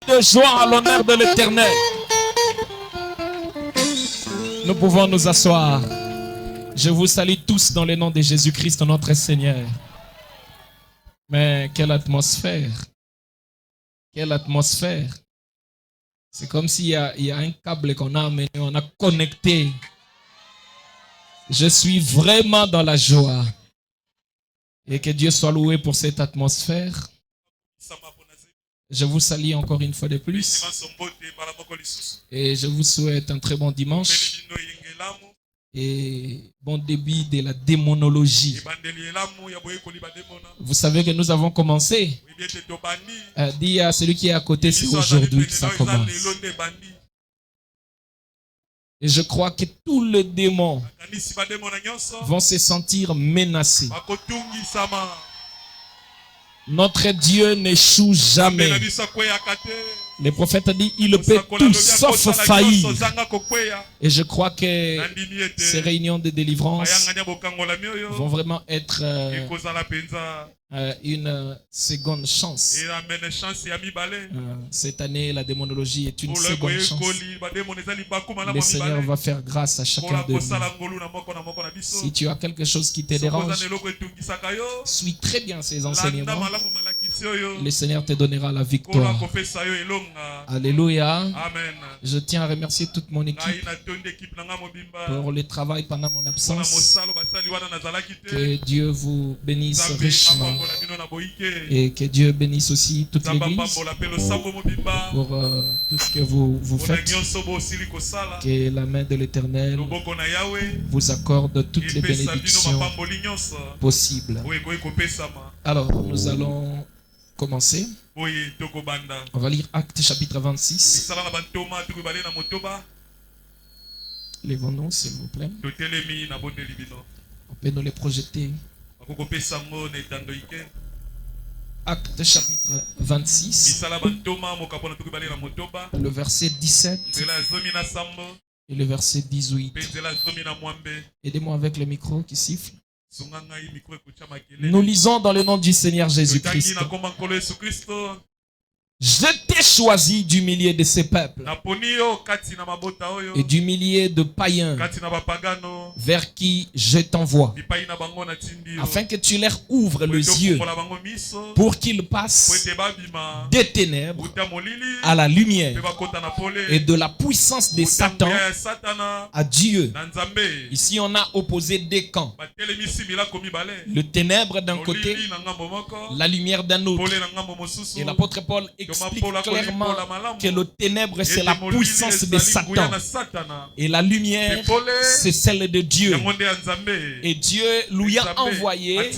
De joie à l'honneur de l'Éternel. Nous pouvons nous asseoir. Je vous salue tous dans le nom de Jésus-Christ, notre Seigneur. Mais quelle atmosphère! Quelle atmosphère! C'est comme s'il y a un câble qu'on a amené, on a connecté. Je suis vraiment dans la joie. Et que Dieu soit loué pour cette atmosphère. Je vous salue encore une fois de plus. Et je vous souhaite un très bon dimanche. Et bon début de la démonologie. Vous savez que nous avons commencé. Dis à celui qui est à côté, c'est aujourd'hui que ça commence. Et je crois que tous les démons vont se sentir menacés. Notre Dieu n'échoue jamais. Le prophète a dit, il peut tout sauf faillir. Et je crois que ces réunions de délivrance vont vraiment être une seconde chance. Cette année, la démonologie est une seconde chance. Le Seigneur va faire grâce à chacun de nous. Si tu as quelque chose qui te dérange, suis très bien ces enseignements. Le Seigneur te donnera la victoire. Alléluia. Amen. Je tiens à remercier toute mon équipe pour le travail pendant mon absence. Que Dieu vous bénisse richement. Et que Dieu bénisse aussi toute l'Église pour tout ce que vous faites. Que la main de l'Éternel vous accorde toutes les bénédictions possibles. Alors, nous allons commencer. On va lire Actes chapitre 26. Lèvons-nous, s'il vous plaît. On peut nous les projeter. Actes chapitre 26. Le verset 17 et le verset 18. Aidez-moi avec le micro qui siffle. Nous lisons dans le nom du Seigneur Jésus-Christ. Je t'ai choisi du milieu de ces peuples et du milieu de païens vers qui je t'envoie, afin que tu leur ouvres les yeux pour qu'ils passent des ténèbres à la lumière et de la puissance de Satan à Dieu. Ici on a opposé deux camps. Le ténèbre d'un côté, la lumière d'un autre. Et l'apôtre Paul explique clairement que le ténèbre c'est la puissance de Satan et la lumière c'est celle de Dieu. Et Dieu lui a envoyé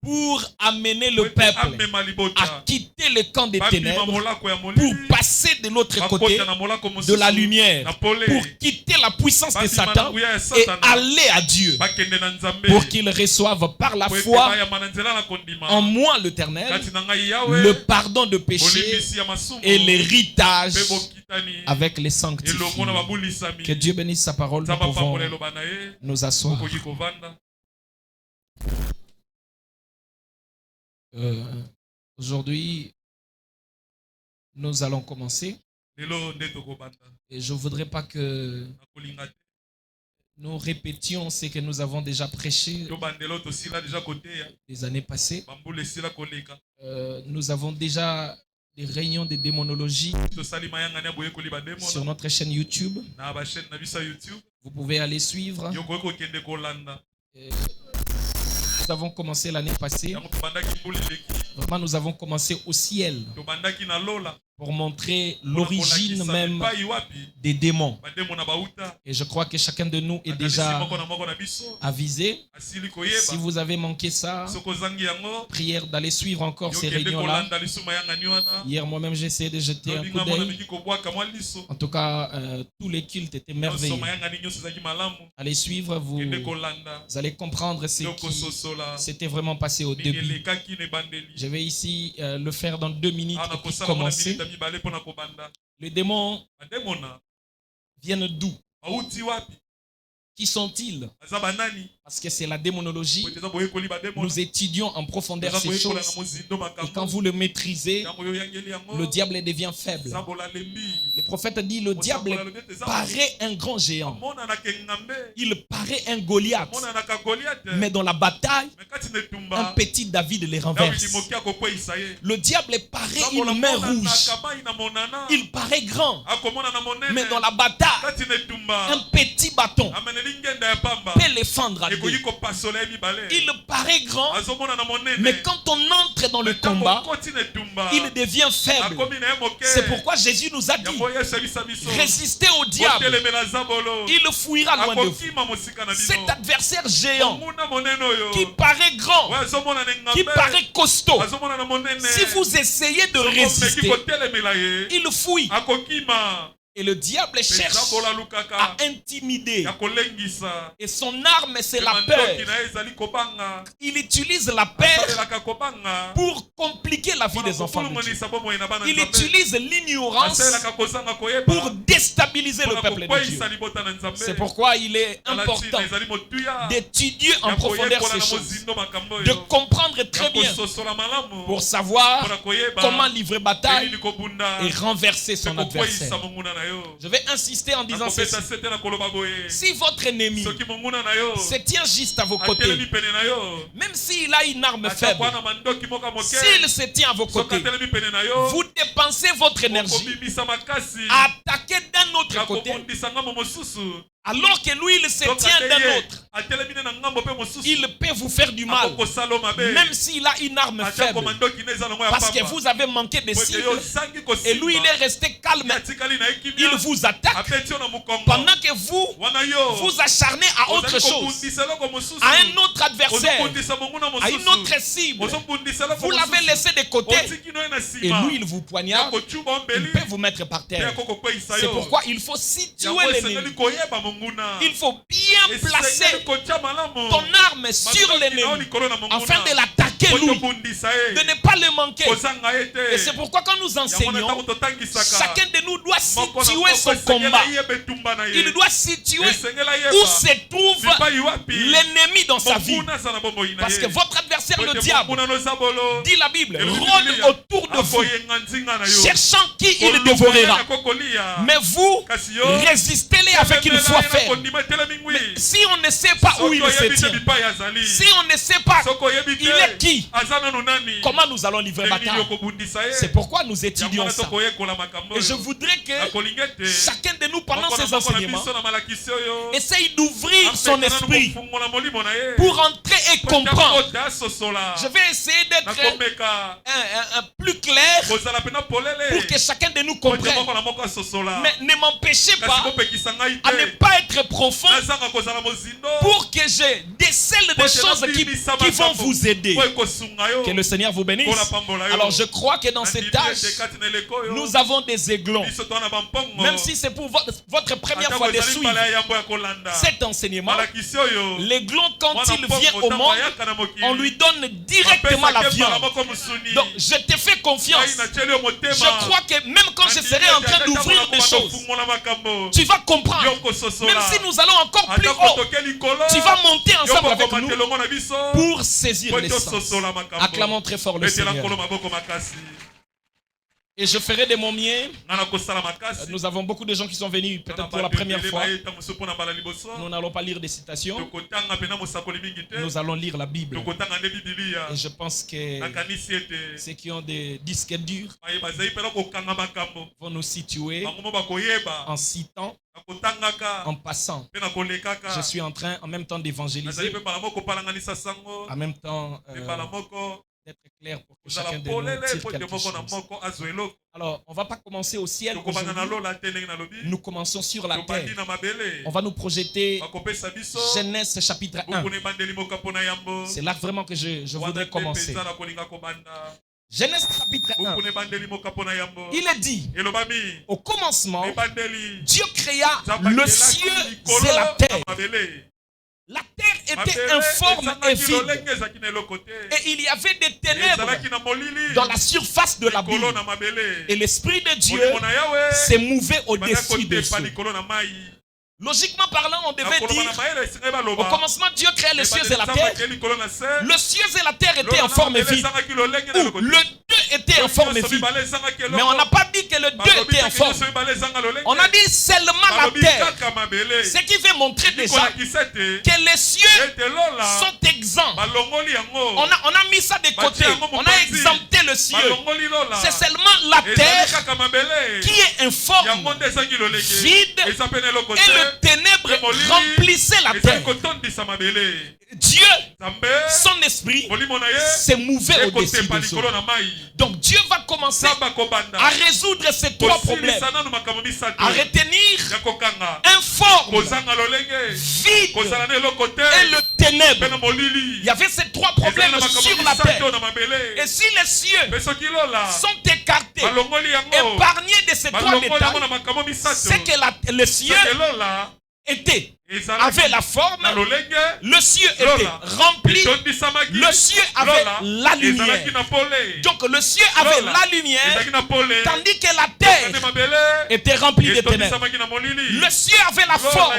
pour amener le peuple à quitter le camp des ténèbres pour passer de l'autre côté de la lumière, pour quitter la puissance de Satan et aller à Dieu, pour qu'ils reçoivent par la foi en moi l'Éternel le pardon de péché et l'héritage avec les sanctifiés. Que Dieu bénisse sa parole. Nous pouvons nous asseoir. Aujourd'hui, nous allons commencer. Et je ne voudrais pas que nous répétions ce que nous avons déjà prêché les années passées. Nous avons déjà des réunions de démonologie sur notre chaîne YouTube. Vous pouvez aller suivre. Nous avons commencé l'année passée. Vraiment, nous avons commencé au ciel pour montrer l'origine même des démons. Et je crois que chacun de nous est déjà avisé. Si vous avez manqué ça, prière d'aller suivre encore ces réunions-là. Hier, moi-même, j'ai essayé de jeter un coup d'œil. En tout cas, tous les cultes étaient merveilleux. Allez suivre, vous allez comprendre ce qui s'était vraiment passé au début. Je vais ici le faire dans 2 minutes et puis commencer. Les démons viennent d'où? Qui sont-ils? Parce que c'est la démonologie. Nous étudions en profondeur ces choses. Et quand vous le maîtrisez, le diable devient faible. Le prophète dit, le diable paraît un grand géant. Il paraît un Goliath. Mais dans la bataille, un petit David les renverse. Le diable paraît une main rouge. Il paraît grand. Mais dans la bataille, un petit bâton peut les fendre à deux. Il paraît grand, mais quand on entre dans le combat, il devient faible. C'est pourquoi Jésus nous a dit, résistez au diable, il fuira loin de vous. Cet adversaire géant qui paraît grand, qui paraît costaud, si vous essayez de résister, il fuit. Et le diable cherche à intimider. Et son arme, c'est la peur. Il utilise la peur pour compliquer la vie des enfants de Dieu. Il utilise l'ignorance pour déstabiliser le peuple de Dieu. C'est pourquoi il est important d'étudier en profondeur ces choses, de comprendre très bien pour savoir comment livrer bataille et renverser son adversaire. Je vais insister en disant ceci. Si votre ennemi se tient juste à vos côtés, même s'il a une arme faible, s'il se tient à vos côtés, vous dépensez votre énergie à attaquer d'un autre côté, alors que lui, il se tient d'un autre. Il peut vous faire du mal, même s'il a une arme faible, parce que vous avez manqué de cible, et lui, il est resté calme. Il vous attaque pendant que vous acharnez à autre chose, à un autre adversaire, à une autre cible. Vous l'avez laissé de côté, et lui, il vous poignarde. Il peut vous mettre par terre. C'est pourquoi il faut situer l'ennemi. Il faut bien placer ton arme sur l'ennemi afin de l'attaquer lui, de ne pas le manquer. Et c'est pourquoi quand nous enseignons, chacun de nous doit situer son combat. Il doit situer où se trouve l'ennemi dans sa vie. Parce que votre adversaire, le diable, dit la Bible, rôde autour de vous, cherchant qui il dévorera. Mais vous, résistez-les avec une foi ferme. Mais si on ne sait pas où il se tient, si on ne sait pas il est qui, comment nous allons livrer bataille? C'est pourquoi nous étudions ça. Et je voudrais que chacun de nous, pendant ces enseignements, essaye d'ouvrir son esprit pour entrer et comprendre. Je vais essayer d'être plus clair pour que chacun de nous comprenne. Mais ne m'empêchez pas à ne pas être profond pour que je décèle des choses qui vont vous aider. Que le Seigneur vous bénisse. Alors je crois que dans cette tâche, nous avons des aiglons. Même si c'est pour votre première fois de suivre cet enseignement, l'aiglon, quand il vient au monde, on lui donne directement la viande. Donc je te fais confiance. Je crois que même quand je serai en train d'ouvrir des choses, tu vas comprendre. Même si nous allons encore plus haut, tu vas monter ensemble avec nous pour saisir l'essence. Acclamons très fort le Seigneur. Et je ferai de mon mieux. Nous avons beaucoup de gens qui sont venus peut-être pour la première fois. Nous n'allons pas lire des citations. Nous allons lire la Bible. Et je pense que ceux qui ont des disques durs vont nous situer en citant, en passant. Je suis en train en même temps d'évangéliser, en même temps d'être clair pour que chacun de nous tire quelque chose. Alors, on ne va pas commencer au ciel aujourd'hui. Nous commençons sur la terre. On va nous projeter Genèse chapitre 1. C'est là vraiment que je voudrais commencer. Genèse chapitre 1. Il est dit, au commencement, Dieu créa le ciel et la terre. La terre était informe et vide. Et il y avait des ténèbres dans la surface de l'abîme. Et l'Esprit de Dieu s'est mouvé au-dessus de ceux. Logiquement parlant, on devait dire, au commencement, Dieu créa les cieux et la terre. Le cieux et la terre étaient en forme vide. Ou le 2 était en forme vide. Mais on n'a pas dit que le 2 était en forme. On a dit seulement la terre. Ce qui veut montrer déjà que les cieux sont exempts. On a mis ça de côté. On a exempté le ciel. C'est seulement la terre qui est informe, vide, et le ténèbre remplissait la terre. Dieu, son esprit, se mouvait au-dessus des eaux. Donc Dieu va commencer à résoudre ces trois problèmes, à retenir informe, vide et le ténèbre. Il y avait ces trois problèmes sur la terre. Et si les cieux sont écartés, épargnés de ces trois détails, c'est que les cieux avait la forme, le ciel était rempli, le ciel avait la lumière. Donc le ciel avait la lumière, tandis que la terre était remplie de ténèbres. Le ciel avait la forme,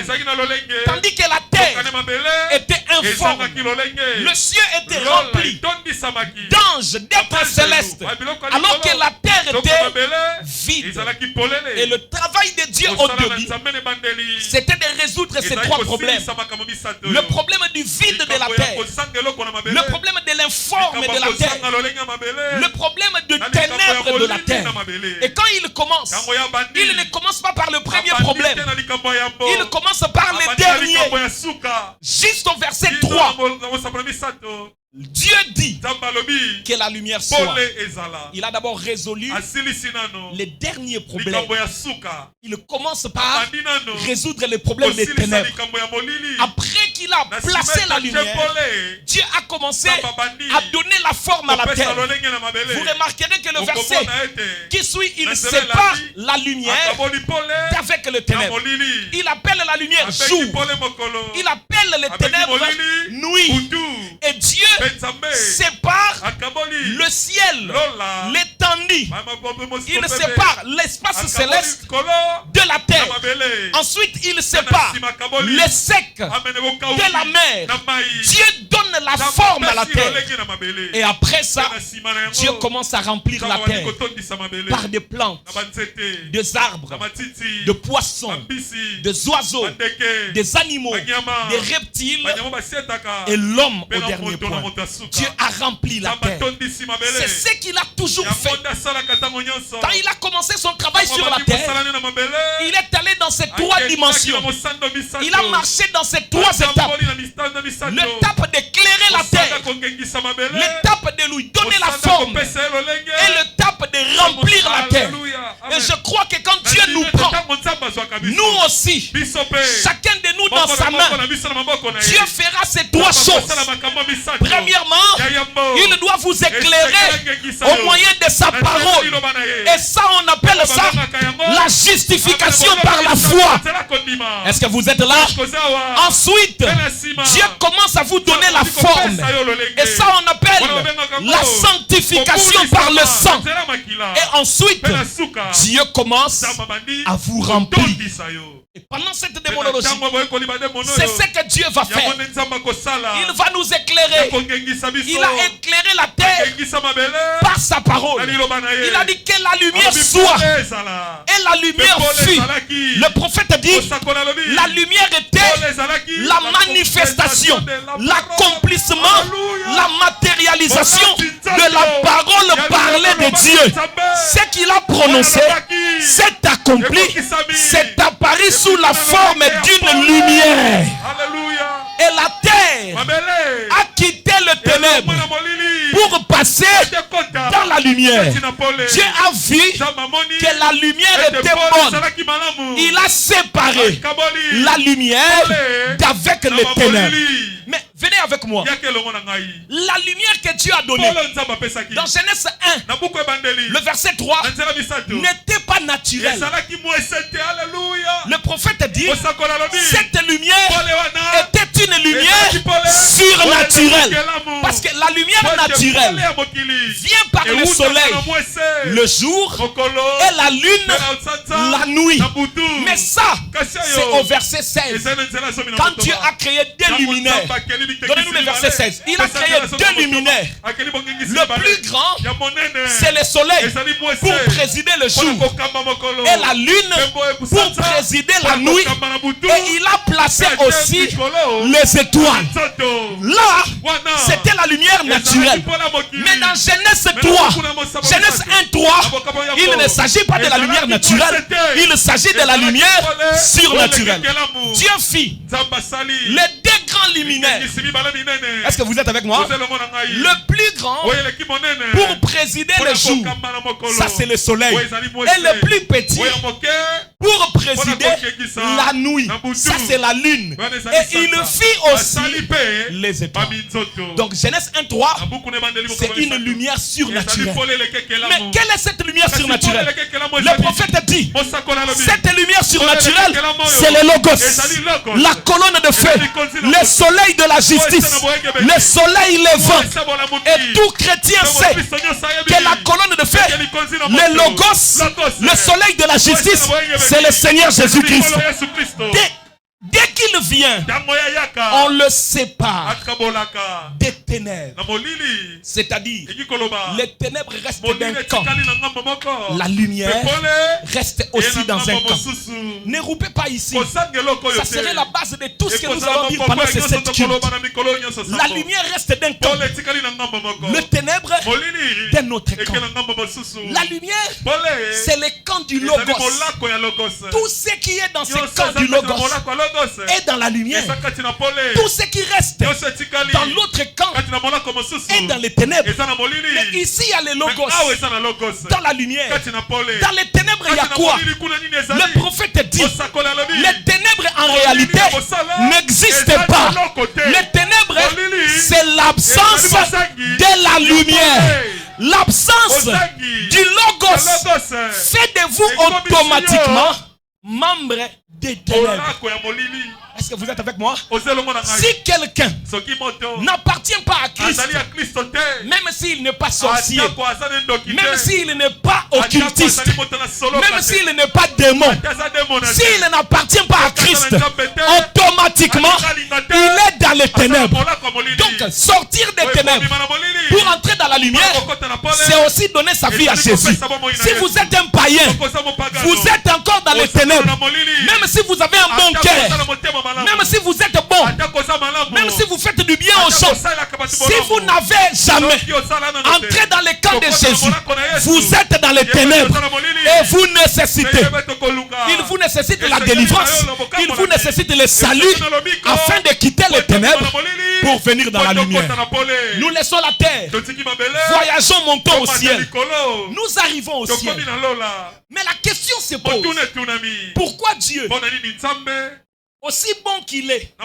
tandis que la terre était informe. Le ciel était rempli d'anges, d'êtres célestes, alors que la terre était vide. Et le travail de Dieu au début, c'était de résoudre ces trois problèmes. Le problème du vide de la terre, le problème de l'informe de la terre, le problème de ténèbres de la terre. Et quand il commence, il ne commence pas par le premier problème, il commence par le dernier. Juste au verset 3, Dieu dit que la lumière soit. Il a d'abord résolu les derniers problèmes. Il commence par résoudre les problèmes des ténèbres. Après qu'il a placé la lumière, Dieu a commencé à donner la forme à la terre. Vous remarquerez que le verset qui suit, il sépare la lumière d'avec le ténèbre. Il appelle la lumière jour. Il appelle les ténèbres nuit. Et Dieu sépare le ciel, l'étendue. Il sépare l'espace céleste de la terre. Ensuite, il sépare le sec de la mer. Dieu donne la forme à la terre. Et après ça, Dieu commence à remplir la terre par des plantes, des arbres, des poissons, des oiseaux, des animaux, des reptiles et l'homme au dernier point. Dieu a rempli la terre. C'est ce qu'il a toujours fait. Quand il a commencé son travail sur la terre, il est allé dans ces trois dimensions. Il a marché dans ces trois étapes. L'étape d'éclairer la terre, l'étape de lui donner la forme et l'étape de remplir la terre. Et je crois que quand Dieu nous prend, nous aussi, chacun de nous dans sa main, Dieu fera ces trois choses. Premièrement, il doit vous éclairer au moyen de sa parole. Et ça, on appelle ça la justification par la foi. Est-ce que vous êtes là? Ensuite, Dieu commence à vous donner la forme. Et ça, on appelle la sanctification par le sang. Et ensuite, Dieu commence à vous remplir. Et pendant cette démonologie, c'est ce que Dieu va faire. Il va nous éclairer. Il a éclairé la terre par sa parole. Il a dit que la lumière soit. Et la lumière fut. Le prophète dit, la lumière était la manifestation, l'accomplissement, la matérialisation de la parole parlée de Dieu. Ce qu'il a prononcé, c'est accompli, c'est apparu sous la forme d'une lumière. Et la terre a quitté le ténèbre pour passer dans la lumière. Dieu a vu que la lumière était bonne. Il a séparé la lumière d'avec les ténèbres. Mais venez avec moi. La lumière que Dieu a donnée dans Genèse 1, le verset 3, n'était pas naturelle. Le prophète dit, cette lumière était C'est une lumière surnaturelle. Parce que la lumière naturelle vient par le soleil le jour et la lune la nuit. Mais ça, c'est au verset 16. Quand Dieu a créé deux luminaires, donnez-nous le verset 16. Il a créé deux luminaires. Le plus grand, c'est le soleil pour présider le jour et la lune pour présider la nuit. Et il a placé aussi les étoiles. Là, c'était la lumière naturelle. Mais dans Genèse 3, Genèse 1:3, il ne s'agit pas de la lumière naturelle, il s'agit de la lumière surnaturelle. Dieu fit les deux grands luminaires. Est-ce que vous êtes avec moi? Le plus grand pour présider le jour, ça c'est le soleil. Et le plus petit pour présider la nuit, ça c'est la lune. Et il fit aussi les étoiles. Donc Genèse 1:3, c'est une lumière surnaturelle. Mais quelle est cette lumière surnaturelle? Le prophète dit, cette lumière surnaturelle, c'est le Logos, la colonne de feu, le soleil de la justice, le soleil levant. Et tout chrétien sait que la colonne de feu, le Logos, le soleil de la justice, c'est le Seigneur Jésus-Christ. Dès qu'il vient, on le sépare des ténèbres. C'est-à-dire, les ténèbres restent d'un camp. La lumière reste aussi dans un camp. Ne roupez pas ici. Ça serait la base de tout ce que nous allons dire pendant ces 7 cultes. La lumière reste d'un camp. Le ténèbre d'un autre camp. La lumière, c'est le camp du Logos. Tout ce qui est dans ce camp du Logos est dans la lumière. Tout ce qui reste dans l'autre camp est dans les ténèbres. Mais ici il y a le Logos dans la lumière. Dans les ténèbres il y a quoi? Le prophète dit, les ténèbres en réalité n'existent pas. Les ténèbres, c'est l'absence de la lumière. L'absence du Logos fait de vous automatiquement membre des ténèbres. Est-ce que vous êtes avec moi? Si quelqu'un n'appartient pas à Christ, même s'il n'est pas sorcier, même s'il n'est pas occultiste, même s'il n'est pas démon, s'il n'appartient pas à Christ, automatiquement, il est dans les ténèbres. Donc, sortir des ténèbres pour entrer dans la lumière, c'est aussi donner sa vie à Jésus. Si vous êtes un païen, vous êtes encore dans les ténèbres. Même si vous avez un bon cœur, même si vous êtes bon, même si vous faites du bien aux gens, si vous n'avez jamais entré dans le camp de Jésus, vous êtes dans les ténèbres et vous nécessitez, il vous nécessite la délivrance, il vous nécessite le salut afin de quitter les ténèbres pour venir dans la lumière. Nous laissons la terre, voyageons, montons au ciel, nous arrivons au ciel. Mais la question se pose, pourquoi Dieu, aussi bon qu'il est,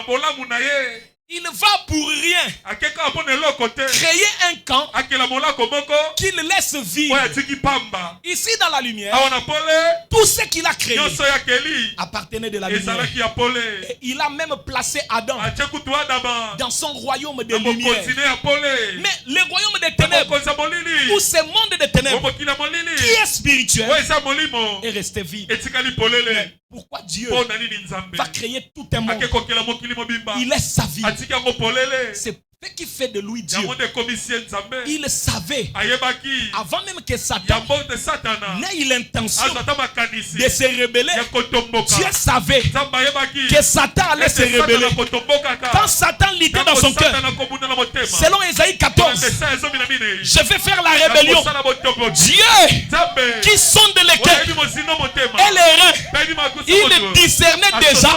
il va pour rien créer un camp qu'il laisse vivre. Ici dans la lumière, tout ce qu'il a créé appartenait de la lumière. Et il a même placé Adam dans son royaume de lumière. Mais le royaume des ténèbres, ou ce monde des ténèbres qui est spirituel, est resté vide. Mais pourquoi Dieu va créer tout un monde? Il laisse sa vie. C'est ce qui fait de lui Dieu. Il savait, avant même que Satan n'ait l'intention de se rébeller, Dieu savait que Satan allait se rébeller. Quand Satan luttait dans son cœur, selon Ésaïe 14, je vais faire la rébellion. Dieu qui sonde les cœurs et les reins, il discernait déjà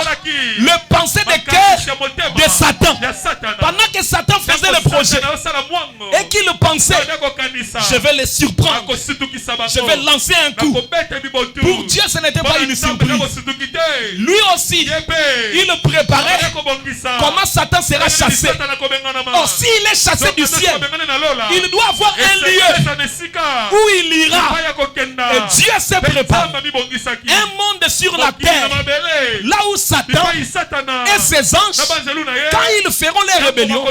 le pensée des cœurs de Satan. Pendant que Satan Satan faisait le projet et qu'il pensait, je vais les surprendre, je vais lancer un coup. Pour Dieu, ce n'était pas une surprise. Lui aussi, il préparait comment Satan sera chassé. Or, s'il est chassé du ciel, il doit avoir un lieu où il ira. Et Dieu s'est préparé un monde sur la terre, là où Satan et ses anges, quand ils feront les rébellions,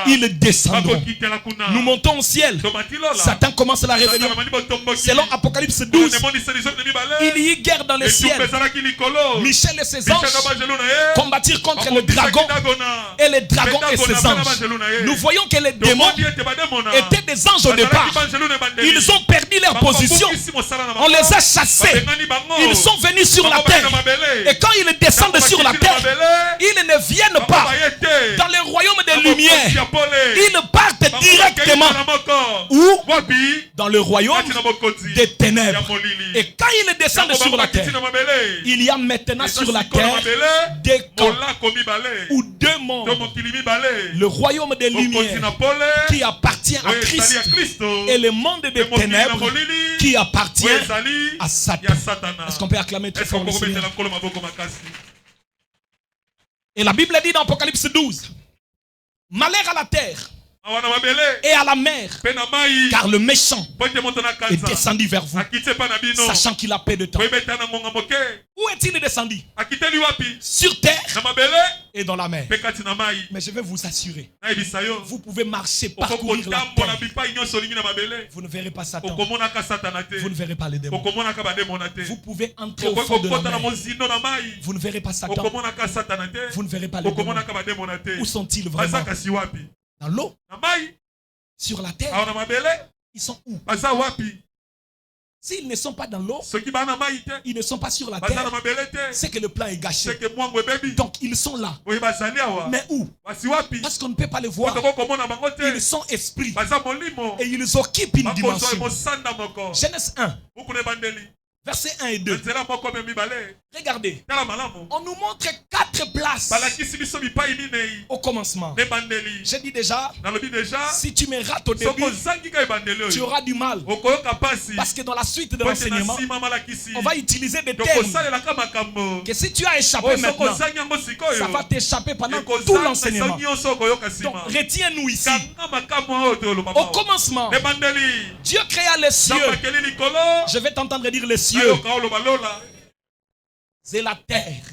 ils descendront. Nous montons au ciel. Satan commence la rébellion. Selon Apocalypse 12, il y a guerre dans le ciel. Michel et ses anges combattirent contre le dragon et les dragons et ses anges. Nous voyons que les démons étaient des anges au départ. Ils ont perdu leur position. On les a chassés. Ils sont venus sur la terre. Et quand ils descendent sur la terre, ils ne viennent pas dans le royaume des lumières. Ils partent directement où? Dans le royaume des ténèbres. Et quand ils descendent sur la terre, il y a maintenant sur la terre des camps ou deux mondes. Le royaume des lumières qui appartient à Christ et le monde des ténèbres qui appartient à Satan. Est-ce qu'on peut acclamer très fort le Seigneur? Et la Bible dit dans Apocalypse 12, malheur à la terre et à la mer, car le méchant est descendu vers vous, sachant qu'il a peu de temps. Où est-il descendu? Sur terre et dans la mer. Mais je vais vous assurer, vous pouvez marcher, parcourir la terre. Vous ne verrez pas Satan. Vous ne verrez pas les démons. Vous pouvez entrer au fond de la mer. Vous ne verrez pas Satan. Vous ne verrez pas les démons. Où sont-ils vraiment? Dans l'eau? Sur la terre? Ils sont où? S'ils ne sont pas dans l'eau, ils ne sont pas sur la terre, c'est que le plan est gâché. Donc ils sont là. Mais où? Parce qu'on ne peut pas les voir. Ils sont esprits. Et ils occupent une dimension. Genèse 1. Versets 1 et 2. Regardez. On nous montre 4 places au commencement. J'ai dit déjà, si tu me rates au début, tu auras du mal. Parce que dans la suite de l'enseignement, on va utiliser des termes que si tu as échappé maintenant, ça va t'échapper pendant tout l'enseignement. Donc retiens-nous ici. Au commencement, Dieu créa les cieux. Je vais t'entendre dire les cieux. C'est la terre.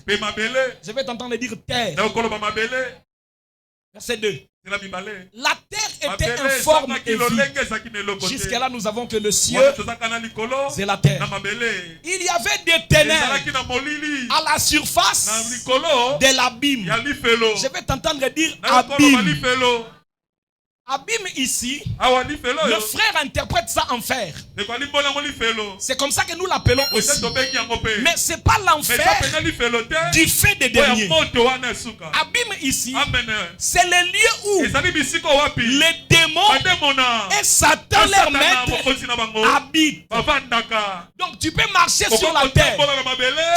Je vais t'entendre dire terre. Verset 2. La terre était informe et vide. Jusqu'à là, nous avons que le ciel, c'est la terre. Il y avait des ténèbres à la surface de l'abîme. Je vais t'entendre dire abîme. Abîme ici, le frère interprète ça enfer. C'est comme ça que nous l'appelons aussi. Mais ce n'est pas l'enfer du fait des derniers. Abîme ici, c'est le lieu où les démons et Satan leur maître habitent. Donc tu peux marcher sur la terre.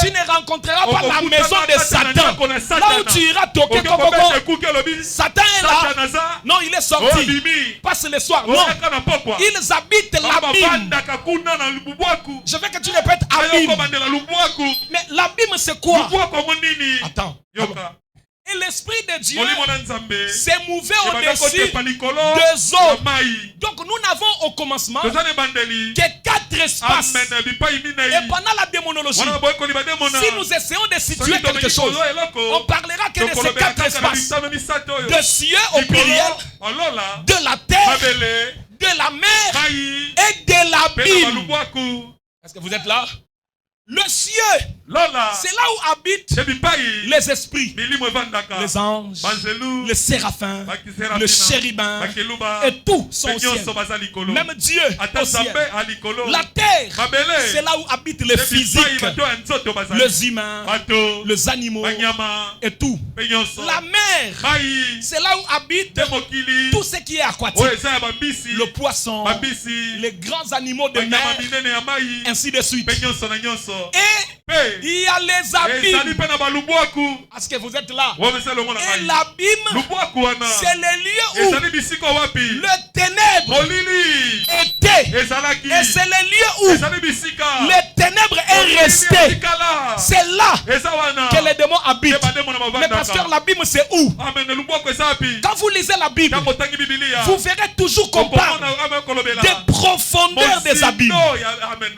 Tu ne rencontreras pas la maison de Satan. Là où tu iras toquer, Satan est là. Non, il est sorti. Passe le soir. Non. Ils habitent l'abîme. Je veux que tu répètes abîme. Mais l'abîme c'est quoi? Attends. Et l'Esprit de Dieu s'est mouvé au-dessus des eaux. Donc nous n'avons au commencement que 4 espaces. Et pendant la démonologie, si nous essayons de situer quelque chose, on parlera que de ces 4 espaces. De cieux au pluriel, de la terre, de la mer et de l'abîme. Est-ce que vous êtes là? Le ciel, c'est là où habitent les esprits, les anges, les séraphins, le chérubin, et tout sont au ciel. Même Dieu au ciel. La terre, c'est là où habitent les physiques, les humains, les animaux, et tout. La mer, c'est là où habitent tout ce qui est aquatique, le poisson, les grands animaux de mer, ainsi de suite. Et Il y a les abîmes. Est-ce que vous êtes là? Et l'abîme, c'est le lieu où le ténèbre était. Et c'est le lieu où le ténèbre est resté. C'est là que les démons habitent. Mais pasteur, l'abîme c'est où? Quand vous lisez la Bible, vous verrez toujours qu'on parle des profondeurs des abîmes.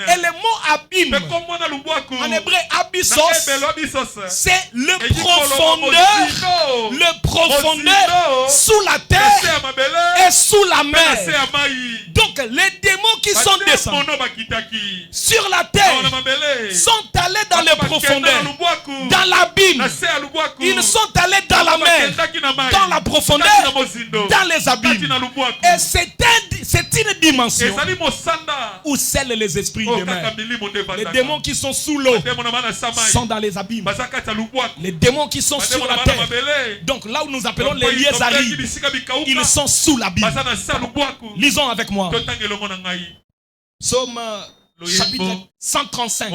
Et le mot abîme, en hébreu abyssos, c'est le profondeur sous la terre et sous la mer. Donc les démons qui sont descendus sur la terre sont allés dans les profondeurs, dans l'abîme. Ils sont allés dans la mer, dans la profondeur, dans les abîmes. Et c'est une dimension où scellent les esprits de mer. Les démons qui sont sous l'eau sont dans les abîmes. Les démons qui sont sur la terre, donc là où nous appelons les lieux arides, ils sont sous l'abîme. Lisons avec moi. Psaume chapitre 135,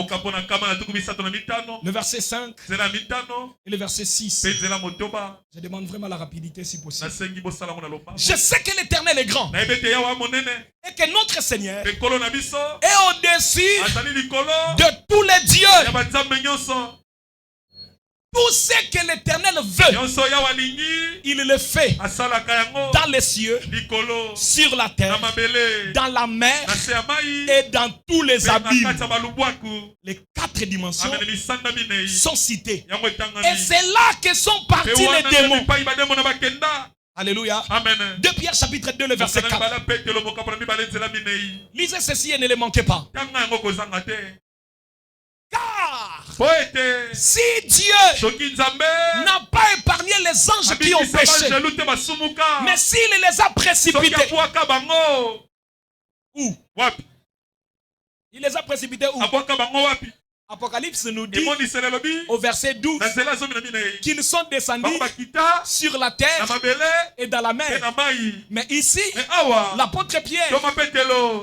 le verset 5 et le verset 6. Je demande vraiment la rapidité si possible. Je sais que l'Éternel est grand et que notre Seigneur est au-dessus de tous les dieux. Tout ce que l'Éternel veut, il le fait dans les cieux, sur la terre, dans la mer et dans tous les abîmes. Les 4 dimensions sont citées. Et c'est là que sont partis les démons. Alléluia. 2 Pierre chapitre 2, le verset 4. Lisez ceci et ne les manquez pas. Car si Dieu n'a pas épargné les anges qui ont péché, mais s'il les a précipités, où? Il les a précipités où? Apocalypse nous dit au verset 12 qu'ils sont descendus sur la terre et dans la mer. Mais ici, l'apôtre Pierre,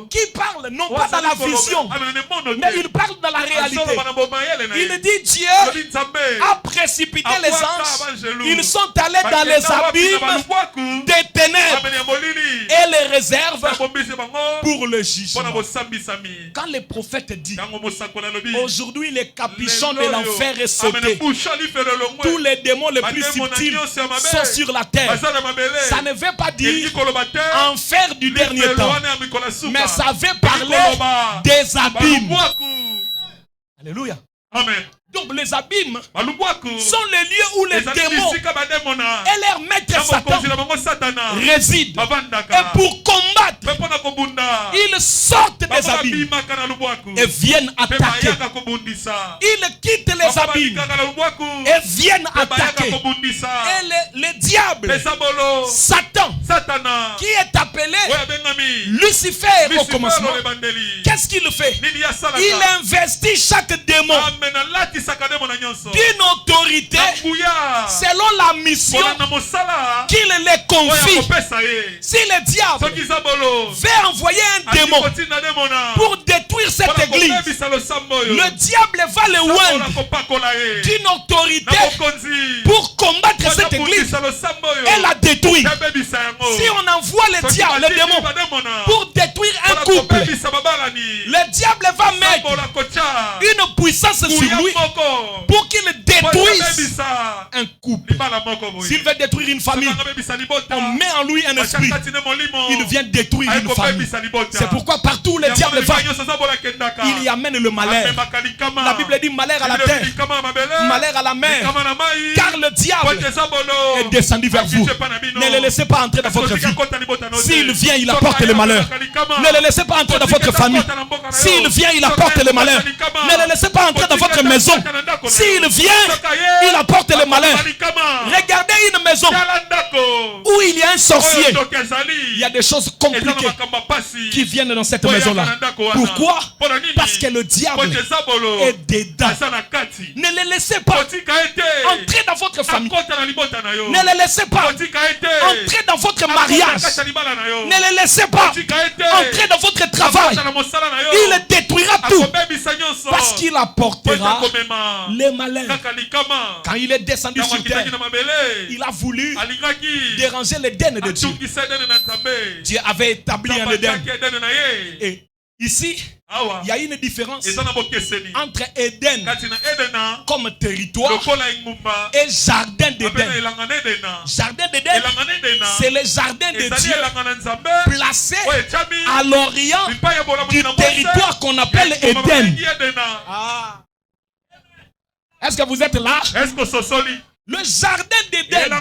qui parle non pas dans la vision, mais il parle dans la réalité. Il dit Dieu a précipité les anges. Ils sont allés dans les abîmes des ténèbres et les réserves pour le jugement. Quand les prophètes disent aujourd'hui les capuchons de l'enfer est sauté, tous les démons les plus subtils sont sur la terre. Ça ne veut pas dire enfer du dernier temps, mais ça veut parler des abîmes. Alléluia. Amen. Donc les abîmes sont les lieux où les démons et leur maître Satan résident. Et pour combattre, ils sortent des abîmes et viennent attaquer. Ils quittent les abîmes et viennent attaquer. Et le diable, Satan, qui est appelé Lucifer au commencement, qu'est-ce qu'il fait? Il investit chaque démon d'une autorité selon la mission qu'il les confie. Si le diable veut envoyer un démon pour détruire cette église, le diable va le oindre d'une autorité pour combattre cette église et la détruire. Si on envoie le diable, le démon, pour détruire un couple, le diable va mettre une puissance sur lui pour qu'il détruise un couple. S'il veut détruire une famille, on met en lui un esprit. Il vient détruire une famille. C'est pourquoi partout où le diable va, il y amène le malheur. La Bible dit malheur à la terre, malheur à la mer, car le diable est descendu vers vous. Ne le laissez pas entrer dans votre vie. S'il vient, il apporte le malheur. Ne le laissez pas entrer dans votre famille. S'il vient, il apporte le malheur. Ne le laissez pas entrer dans votre maison. S'il vient, il apporte le malheur. Regardez une maison où il y a un sorcier, il y a des choses compliquées qui viennent dans cette maison-là. Pourquoi? Parce que le diable est dedans. Ne les laissez pas entrer dans votre famille. Ne les laissez pas entrer dans votre mariage. Ne les laissez pas entrer dans votre travail. Il détruira tout parce qu'il apportera les malins. Quand il est descendu sur terre, il a voulu déranger l'Éden de Dieu. Dieu avait établi un Éden. Et ici, il y a une différence entre Éden comme territoire et jardin d'Éden. Jardin d'Éden, c'est le jardin de Dieu placé à l'orient du territoire qu'on appelle Éden. Est-ce que vous êtes là? Le jardin d'Éden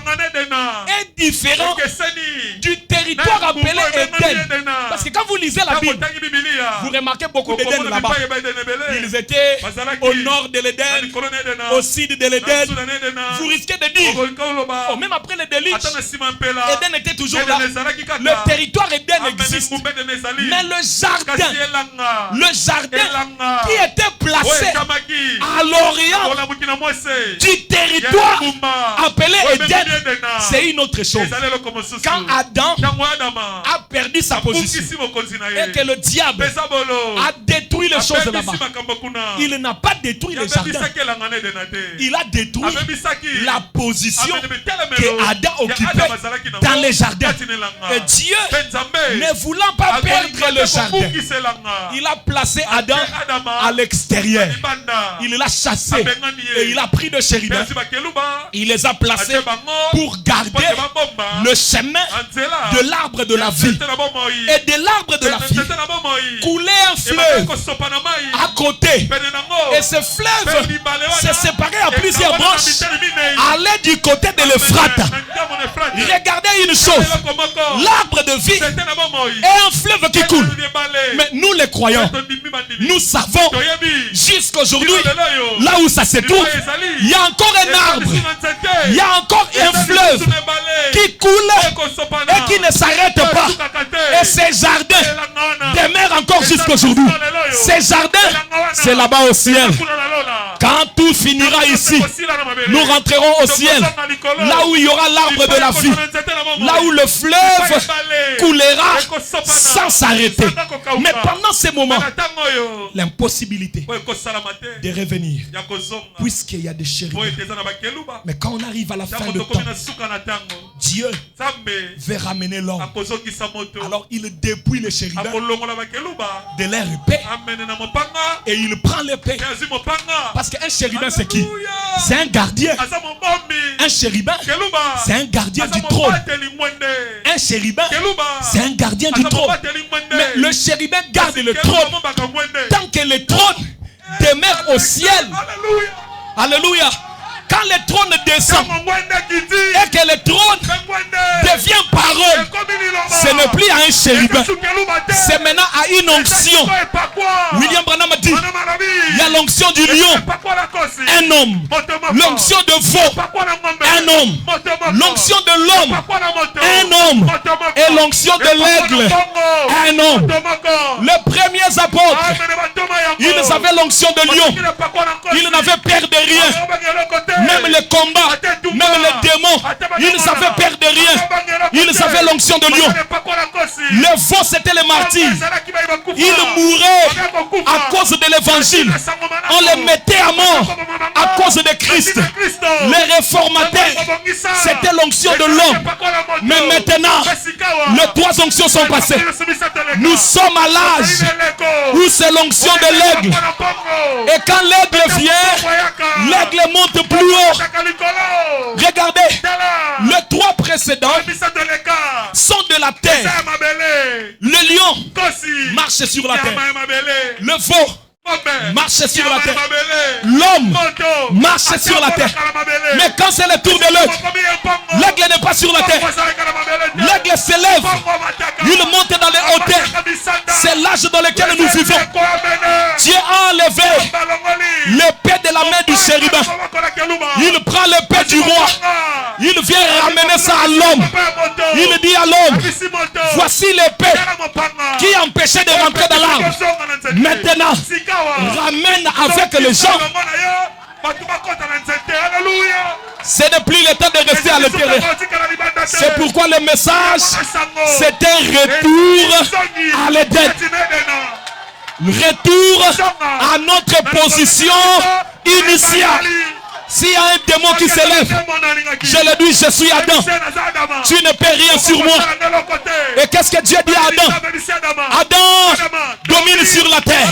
est différent du territoire appelé Éden. Parce que quand vous lisez la Bible, vous remarquez beaucoup d'Éden là-bas. Ils étaient au nord de l'Éden, au sud de l'Éden. Vous risquez de dire, oh, même après les déluge, Éden était toujours là. Le territoire Éden existe. Mais le jardin qui était placé à l'orient du territoire appelé Éden, c'est une autre chose. Quand Adam a perdu sa position et que le diable a détruit les choses là-bas, il n'a pas détruit les jardins. Il a détruit la position que Adam occupait dans les jardins. Et Dieu, ne voulant pas perdre le jardin, il a placé Adam à l'extérieur. Il l'a chassé et il a pris de chérubins. Il les a placés pour garder le chemin de l'arbre de la vie. Et de l'arbre de la vie coulait un fleuve à côté. Et ce fleuve s'est séparé à plusieurs branches, allait du côté de l'Euphrate. Regardez une chose, l'arbre de vie est un fleuve qui coule. Mais nous les croyants, nous savons jusqu'aujourd'hui, là où ça se trouve, il y a encore un arbre, il y a encore un fleuve qui coule et qui ne s'arrête pas. Et ces jardins demeurent encore jusqu'aujourd'hui. Ces jardins, c'est là-bas au ciel. Quand tout finira ici, nous rentrerons au ciel, là où il y aura l'arbre de la vie, là où le fleuve coulera sans s'arrêter. Mais pendant ces moments, l'impossibilité de revenir, puisqu'il y a des chérubins. Mais quand on arrive à la fin de temps, Dieu veut ramener l'homme. Alors il dépouille les chérubins de leur épée et il prend l'épée. Parce qu'un chérubin c'est qui? C'est un gardien. Un chérubin, c'est un gardien du trône. Un chérubin, c'est un gardien du trône. Mais le chérubin garde le trône tant que le trône demeure au ciel. Alléluia. Quand le trône descend et que le trône devient parole, ce n'est plus à un chérubin, c'est maintenant à une onction. William Branham a dit, il y a l'onction du lion, un homme. L'onction de veau, un homme. L'onction de l'homme, un homme. Et l'onction de l'aigle, un homme. Les premiers apôtres, ils avaient l'onction de lion. Ils n'avaient peur de rien. Même les combats, même les démons, ils avaient peur de rien. Ils avaient l'onction de lion. Les veaux, c'était les martyrs. Ils mouraient à cause de l'évangile. On les mettait à mort à cause de Christ. Les réformateurs, c'était l'onction de l'homme. Mais maintenant, les trois onctions sont passées. Nous sommes à l'âge où c'est l'onction de l'aigle. Et quand l'aigle vient, l'aigle monte plus haut. Regardez, les trois précédents sont de la terre. Le lion marche sur la terre. Le veau marche sur la terre. L'homme marche sur la terre. Mais quand c'est le tour de l'aigle, l'aigle n'est pas sur la terre. L'aigle s'élève. Il monte dans les hauteurs. C'est l'âge dans lequel nous vivons. Dieu a enlevé l'épée de la main du chérubin. Il prend l'épée du roi. Il vient Voici l'épée qui empêchait de rentrer dans l'arbre. Maintenant, ramène avec les gens. Ce n'est plus le temps de rester à l'intérieur. C'est pourquoi le message, c'est un retour à l'Éden. Retour à notre position initiale. S'il y a un démon qui s'élève, je le dis, je suis Adam. Tu ne peux rien sur moi. Et qu'est-ce que Dieu dit à Adam? Adam, domine sur la terre.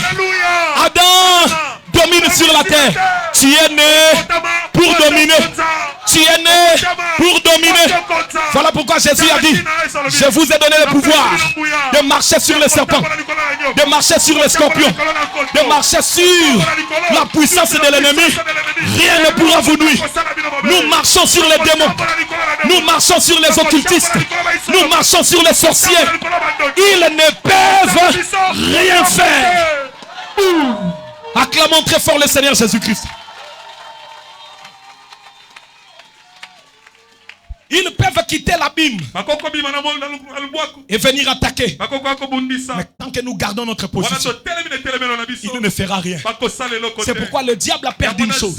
Adam, domine sur la terre. Tu es né pour dominer. Tu es né pour dominer. Voilà pourquoi Jésus a dit, je vous ai donné le pouvoir de marcher sur les serpents, de marcher sur les scorpions, de marcher sur la puissance de l'ennemi. Rien ne pourra vous nuire. Nous marchons sur les démons. Nous marchons sur les occultistes. Nous marchons sur les sorciers. Ils ne peuvent rien faire. Acclamons très fort le Seigneur Jésus-Christ. Ils peuvent quitter l'abîme et venir attaquer. Mais tant que nous gardons notre position, il ne fera rien. C'est pourquoi le diable a perdu une chose.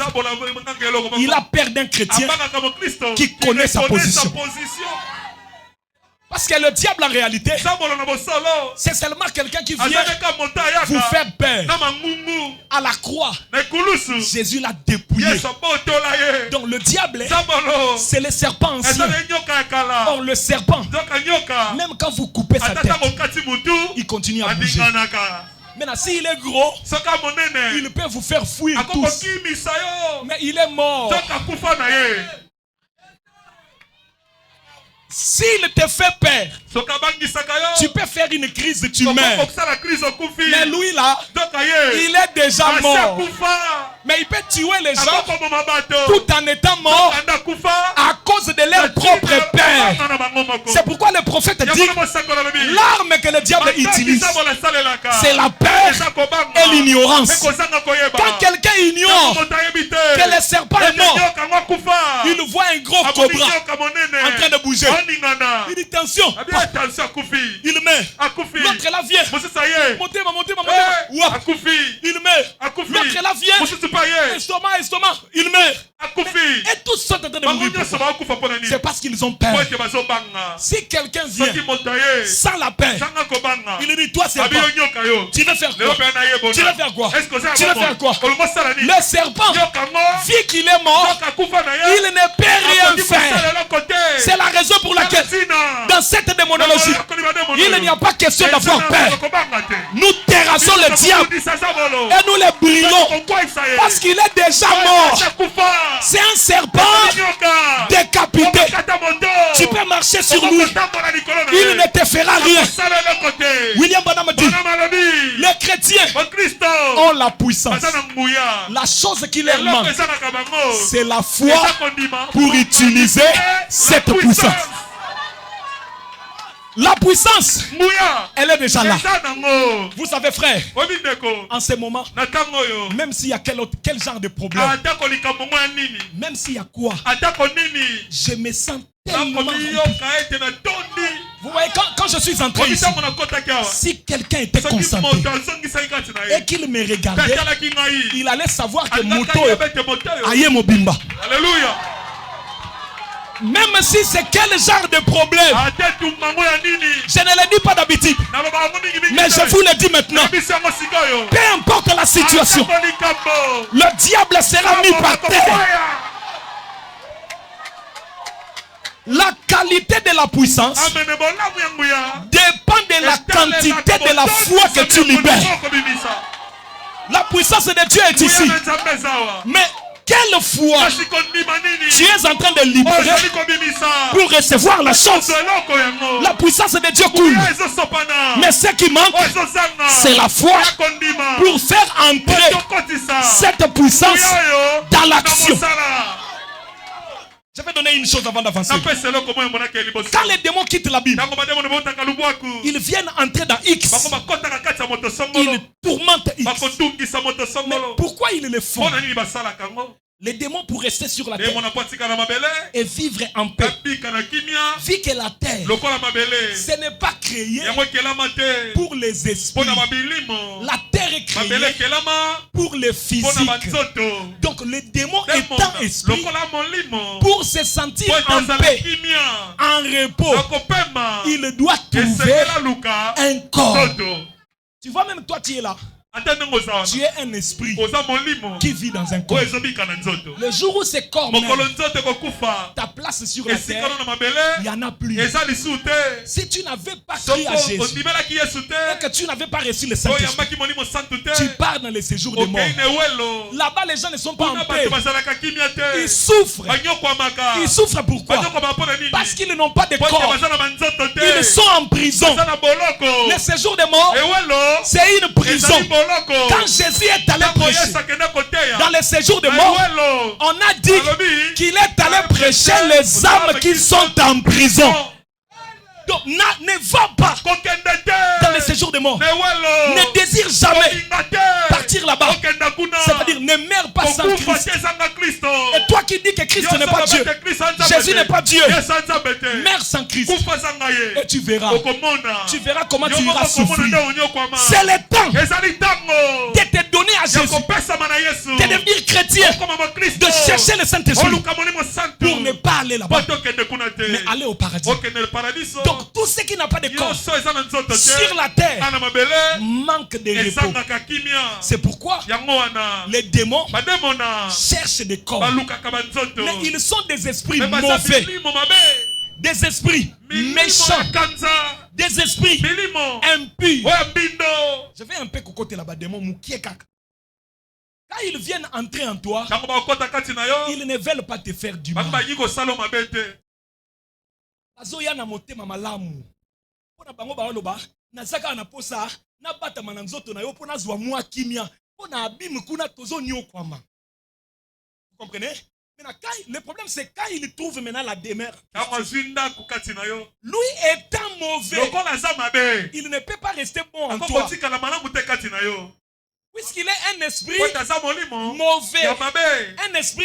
Il a perdu un chrétien qui connaît sa position. Parce que le diable en réalité, c'est seulement quelqu'un qui vient vous faire peur. À la croix, Jésus l'a dépouillé. Donc le diable, c'est le serpent ancien. Or le serpent, même quand vous coupez sa tête, il continue à bouger. Maintenant, s'il est gros, il peut vous faire fuir tous. Mais il est mort. S'il te fait peur, tu peux faire une crise, tu meurs. Mais lui là, il est déjà mort. Mais il peut tuer les gens tout en étant mort à cause de leur propre peur. C'est pourquoi le prophète dit, l'arme que le diable utilise, c'est la peur et l'ignorance. Quand quelqu'un ignore que le serpent est mort, il voit un gros cobra en train de bouger. Il dit attention. Il meurt. L'autre là vient. Montez. Il meurt. L'autre là vient. Estomac. Il meurt. Et tous sont en train de mourir. C'est parce qu'ils ont peur. Si quelqu'un vient sans la peur, il dit toi serpent, tu veux faire quoi? Le serpent, vu qu'il est mort, il ne peut rien faire. C'est la raison pour laquelle dans cette démonologie, il n'y a pas question d'avoir peur. Nous terrassons le diable et nous le brûlons parce qu'il est déjà mort. C'est un serpent décapité. Tu peux marcher sur lui. Il ne te fera rien. William Branham dit, les chrétiens ont la puissance. La chose qui leur manque, c'est la foi pour utiliser cette puissance. La puissance, elle est déjà là. Vous savez frère, en ce moment, même s'il y a quel genre de problème, même s'il y a quoi, je me sens tellement rempli. Vous voyez, quand je suis entré ici, si quelqu'un était concentré et qu'il me regardait, il allait savoir que moto aïe mobimba. Alléluia. Même si c'est quel genre de problème, je ne le dis pas d'habitude, mais je vous le dis maintenant. Peu importe la situation, le diable sera mis par terre. La qualité de la puissance dépend de la quantité de la foi que tu libères. La puissance de Dieu est ici. Mais quelle foi tu es en train de libérer pour recevoir la chance? La puissance de Dieu coule. Mais ce qui manque, c'est la foi pour faire entrer cette puissance dans l'action. Je vais donner une chose avant d'avancer. Quand les démons quittent la Bible, ils viennent entrer dans X. Ils tourmentent X. Mais pourquoi ils le font? Les démons pour rester sur la terre et vivre en paix. Vu que la terre, ce n'est pas créé pour les esprits. La terre est créée pour les physiques. Donc le démon étant esprit, pour se sentir en paix, en repos, il doit trouver un corps. Tu vois, même toi tu es là. Tu es un esprit qui vit dans un corps. Le jour où ce corps meurt, ta place sur la terre, il n'y en a plus. Si tu n'avais pas cru à Jésus et que tu n'avais pas reçu le Saint-Esprit, tu pars dans les séjours de mort. Là-bas, les gens ne sont pas en paix. Ils souffrent. Ils souffrent pourquoi? Parce qu'ils n'ont pas de corps. Ils sont en prison. Le séjour de mort, c'est une prison. Quand Jésus est allé prêcher dans les séjours de mort, on a dit qu'il est allé prêcher les âmes qui sont en prison. Donc ne va pas dans les séjours de mort. Ne désire jamais partir là-bas. C'est-à-dire ne meurs pas sans Christ. Et toi qui dis que Christ n'est pas Dieu, Jésus n'est pas Dieu, meurs sans Christ. Et tu verras comment tu iras souffrir. C'est le temps de te donner à Jésus, de devenir chrétien, de chercher le Saint-Esprit pour ne pas aller là-bas, mais aller au paradis. Donc tout ce qui n'a pas de corps sur la terre manque de repos. C'est pourquoi les démons cherchent des corps. Mais ils sont des esprits mauvais, des esprits méchants, des esprits impurs. Je vais un peu cocoter là-bas, démon moukié kaka. Quand ils viennent entrer en toi, ils ne veulent pas te faire du mal. Azoya na motema malamu. Pona bango baoloba, nazaka na posa, na bata mananzoto na yo pona zwa mwa kimia, pona abim kuna tozo nyokwama. Vous comprenez? Maintenant, le problème c'est quand il trouve maintenant la demeure. Lui étant mauvais, il ne peut pas rester bon en toi. Puisqu'il est un esprit mauvais, un esprit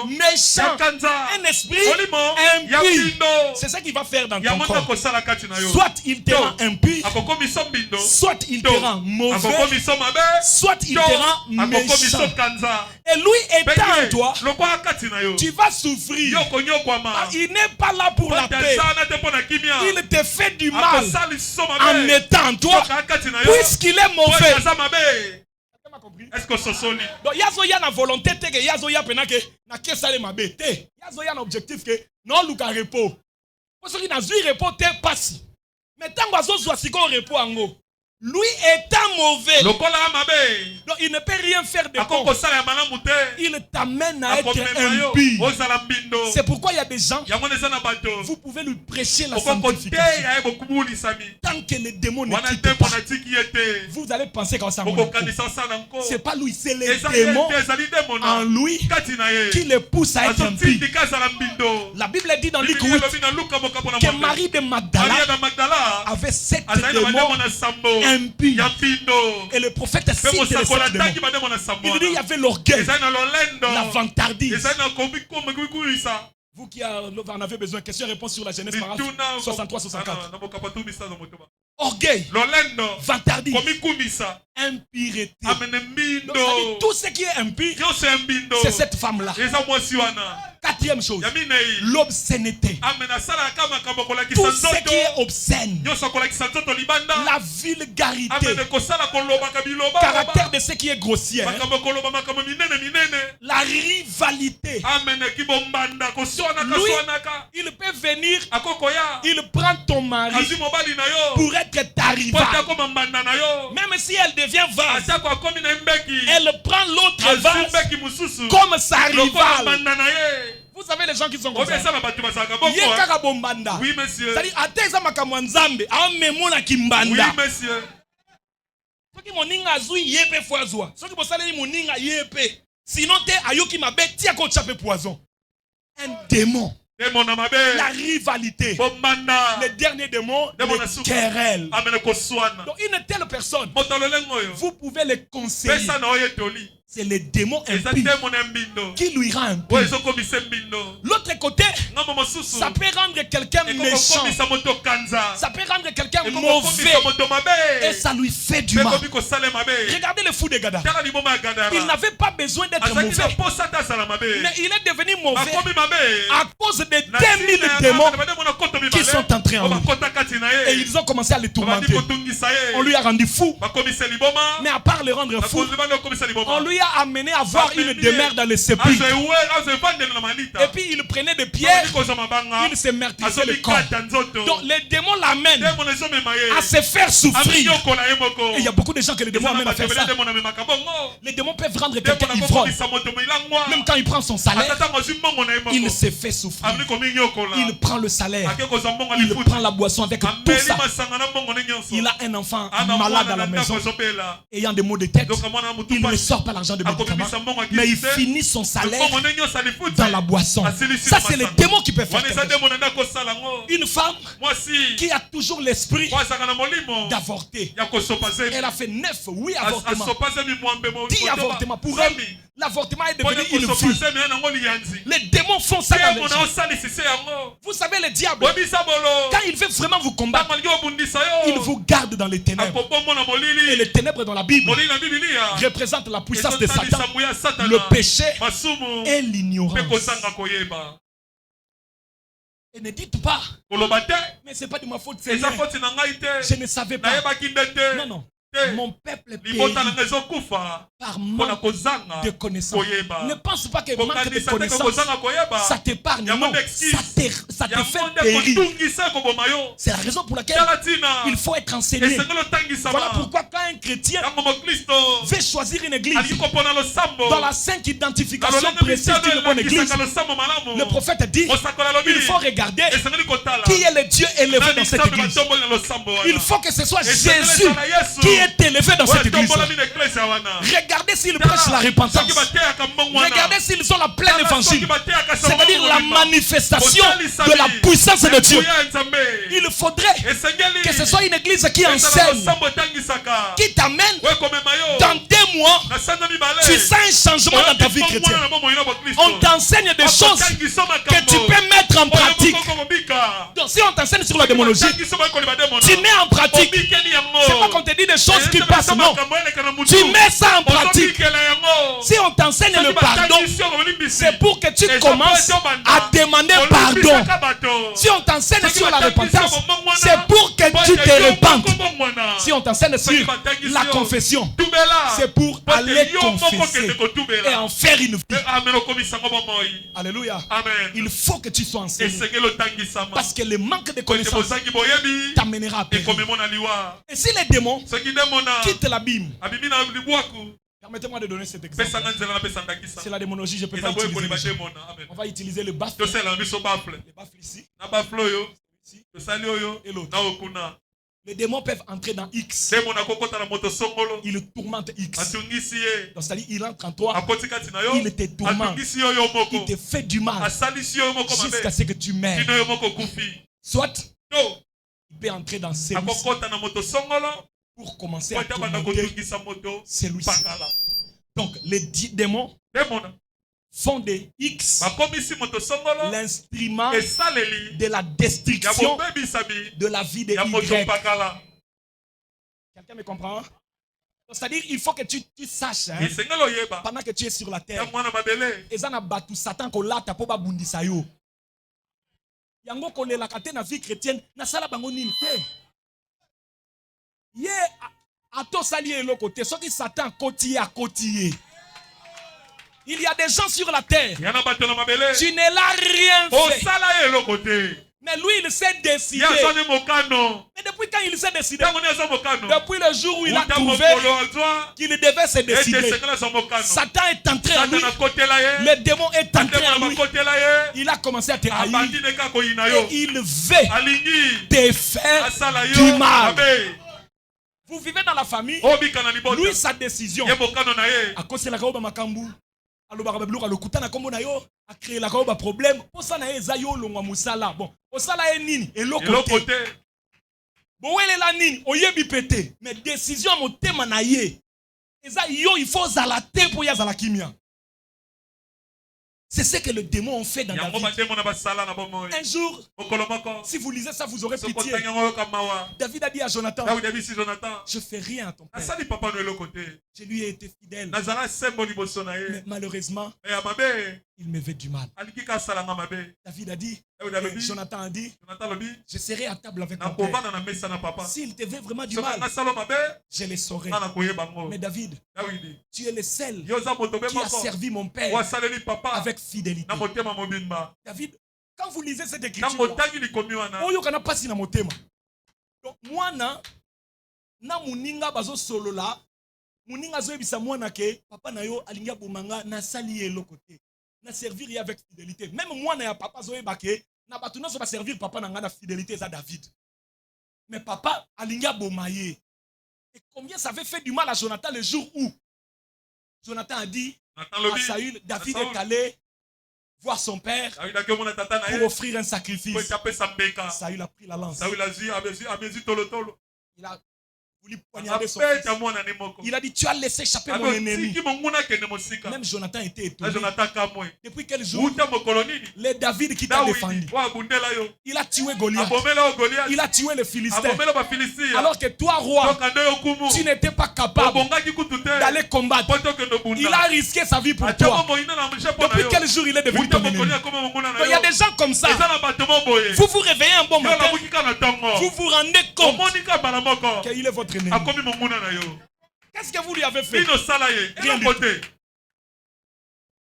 méchant, un esprit impur. C'est ça qu'il va faire dans ton corps. Soit il te rend impur, soit il te rend mauvais, soit il te rend méchant. Et lui étant en toi, tu vas souffrir. Il n'est pas là pour la paix. Il te fait du mal en étant en toi, puisqu'il est mauvais. Est-ce que ce sont donc yazoya na volonté te que yazoya pena que na kesale mabe te yazoya na objectif que non luka repos parce que na zui repos te passe mais tango azozwa siko repos ango lui étant mauvais donc il ne peut rien faire de bon. Il t'amène à être impur. C'est pourquoi il y a des gens, vous pouvez lui prêcher la sanctification. Tant que le démon ne quitte pas, vous allez penser qu'en ça c'est pas lui, c'est les démons en lui qui le pousse à être impur. La Bible dit dans Luc 8 que Marie de Magdala avait 7 démons impur. Et le prophète cite les 7 démons. Il dit il y avait l'orgueil, la vantardise. Vous qui en avez besoin, question-réponse sur la Genèse 63-64. Orgueil, vantardise, impureté. Donc, tout ce qui est impur, c'est cette femme-là. Quatrième chose, l'obscénité. Tout ce qui est obscène, la vulgarité, caractère de ce qui est grossier, la rivalité. Lui, il peut venir, il prend ton mari pour être ta rivale. Même si elle devient vase, elle prend l'autre vase comme sa rivale. Vous savez les gens qui sont comme ça. Oui, monsieur. C'est-à-dire, ateza makambo nzambe, amemona kimbanda. Oui, monsieur. Soki moninga azui yepe foazwa. Soki bosaleli moninga yepe. Sinon te ayoki mabe tia ko chape poison. Un démon. La rivalité. Le dernier démon, le querelle. Donc une telle personne, vous pouvez le conseiller. c'est le démon impur qui lui rend impur. L'autre côté, ça peut rendre quelqu'un méchant. Ça peut rendre quelqu'un mauvais. Et ça lui fait du mal. Regardez le fou de Gada. Il n'avait pas besoin d'être mauvais. Mais il est devenu mauvais à cause des 2000 démons qui sont entrés en lui. Et ils ont commencé à le tourmenter. On lui a rendu fou. Mais à part le rendre fou, on lui a amené à voir une demeure dans le sépulcre. Et puis il prenait des pierres, il se meurtrissait le corps. Donc les démons l'amènent à se faire souffrir. Et il y a beaucoup de gens que les démons amènent à faire ça. Les démons peuvent rendre quelqu'un ivrogne. Même quand il prend son salaire, il se fait souffrir. Il prend le salaire, il prend la boisson avec tout ça. Il a un enfant malade à la maison, ayant des maux de tête. Il ne sort pas l'argent de médicaments, mais il finit son salaire dans la boisson. Ça, c'est les démons qui peuvent faire quelque chose. Une femme qui a toujours l'esprit d'avorter. Elle a fait 8 avortements. 10 avortements. Pour elle, l'avortement est devenu une vie. Les démons font ça dans les gens. Vous savez, le diable, quand il veut vraiment vous combattre, il vous garde dans les ténèbres. Et les ténèbres dans la Bible représentent la puissance de Satan, le péché et l'ignorance. Et ne dites pas, mais ce n'est pas de ma faute, Seigneur. Je ne savais pas. Non, non. Mon peuple périt par manque de connaissance. Ne pense pas que manque de connaissance, ça t'épargne. Non, ça te fait périr. C'est la raison pour laquelle il faut être enseigné. Voilà pourquoi quand un chrétien veut choisir une église, dans la 5 identifications précises d'une bonne église, le prophète dit, il faut regarder qui est le Dieu élevé dans cette église. Il faut que ce soit Jésus qui est élevé dans cette église. Regardez s'ils prêchent la repentance. Regardez s'ils ont la pleine évangile, c'est-à-dire la manifestation de la puissance de Dieu. Il faudrait que ce soit une église qui enseigne, qui t'amène dans 2 mois, tu sens un changement dans ta vie chrétienne. On t'enseigne des choses que tu peux mettre en pratique. Donc si on t'enseigne sur la démonologie, tu mets en pratique. C'est pas qu'on te dit des choses qui passent, non. Tu mets ça en pratique. Si on t'enseigne le pardon, c'est pour que tu commences à demander pardon. Si on t'enseigne sur la repentance, c'est pour que tu te repentes. Si on t'enseigne sur la confession, c'est pour aller confesser et en faire une vie. Alléluia. Il faut que tu sois enseigné, parce que le manque de connaissance t'amènera à périr. Et si les démons quittent la Bible, permettez-moi de donner cet exemple. C'est la démonologie, je ne peux pas utiliser. On va utiliser le baffle. Le baffle ici. Et l'autre. Les démons peuvent entrer dans X. Ils tourmentent X. Donc c'est-à-dire, il entre en toi, il te tourmente, il te fait du mal jusqu'à ce que tu meurs. Soit, il peut entrer dans celui-ci pour commencer à tourmenter celui-ci. Donc les démons font des X l'instrument de la destruction de la vie de Y. Quelqu'un me comprend? C'est-à-dire, il faut que tu saches, hein, pendant que tu es sur la terre, Satan kolata po babundisa yo. Yango kolela kate na vie chrétienne na sala bango nini te. Ye ato sali eloko te, soki Satan kotiye akotiye. Il y a des gens sur la terre, tu ne l'as rien fait. Mais lui, il s'est décidé. Mais depuis quand il s'est décidé? Depuis le jour où il a trouvé qu'il devait se décider. Satan est entré en lui. Le démon est entré en lui. Il a commencé à te haïr. Et il veut te faire du mal. Vous vivez dans la famille. Lui, sa décision. À cause de la Kaoba Makambu. A créé la problème. Pour ça, bon, osala nini et l'autre côté. Bon, elle est la nini, oyebi pété. Mais décision mon thème na ye. Il faut zalater pour yazala kimia. C'est ce que le démon a fait dans David. Un jour, si vous lisez ça, vous aurez pitié. David a dit à Jonathan, je fais rien à ton père. Je lui ai été fidèle. Mais malheureusement, il me fait du mal. David a dit, Jonathan a dit, je serai à table avec ton père. S'il te veut vraiment du mal, je le saurai. Mais David, tu es le seul qui a servi mon père avec fidélité. David, quand vous lisez cette écriture, donc moi na muninga bazo solola, muninga zo ebisa mwana ke papa na yo alinga bomanga na sali eloko te. Na servir avec fidélité. Même moi na ya papa zo ebake na batuna so ba servir papa na nga na fidélité za David. Mais papa alinga bomaye. Et combien ça avait fait du mal à Jonathan le jour où Jonathan a dit à Saül, David est allé voir son père pour offrir un sacrifice. Saül a pris la lance. Il a voulu poignarder son fils. Il a dit, tu as laissé échapper mon ennemi. Même Jonathan était étonné. Depuis quel jour le David qui t'a défendu, il a tué Goliath. Il a tué les Philistins. Alors que toi, roi, tu n'étais pas capable d'aller combattre. Il a risqué sa vie pour toi. Depuis quel jour il est devenu ton ennemi? Il y a des gens comme ça. Vous vous réveillez un bon matin. Vous vous rendez compte qu'il est votre ennemi. Qu'est-ce que vous lui avez fait? Rien du tout.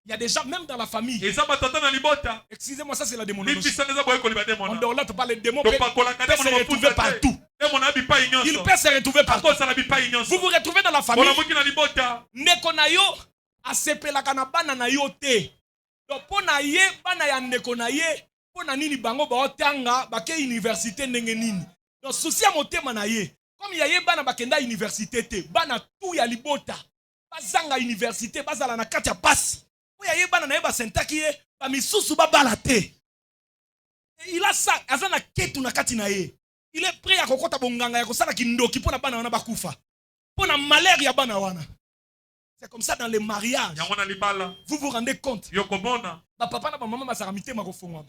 Il y a des gens, même dans la famille. Excusez-moi, ça c'est la démonologie. En dehors là, tu parles de démons. Peut se retrouver partout. Il peut se retrouver partout. Vous vous retrouvez dans la famille. Nekonayo a sepela kana bana na yo te. Donc pour na ye bana ya nekonaye, pour na nini bango ba otanga ba ke université ndenge nini. Donc souci à motema na ye. Comme ya ye bana bakenda université te, bana tout ya libota. Bazanga université, bazala na kati ya passe. Ya ye bana na ye ba sentaki ye, ba misusu ba bala te. Il a ça, azana ketu na kati na ye. Il est prêt à kokota bonganga ya kosala kindoki pona bana wana bakufa. Pona malheur ya bana wana. C'est comme ça dans les mariages. Vous vous rendez compte? Ba papa na ba maman basara mitema ko fongwa.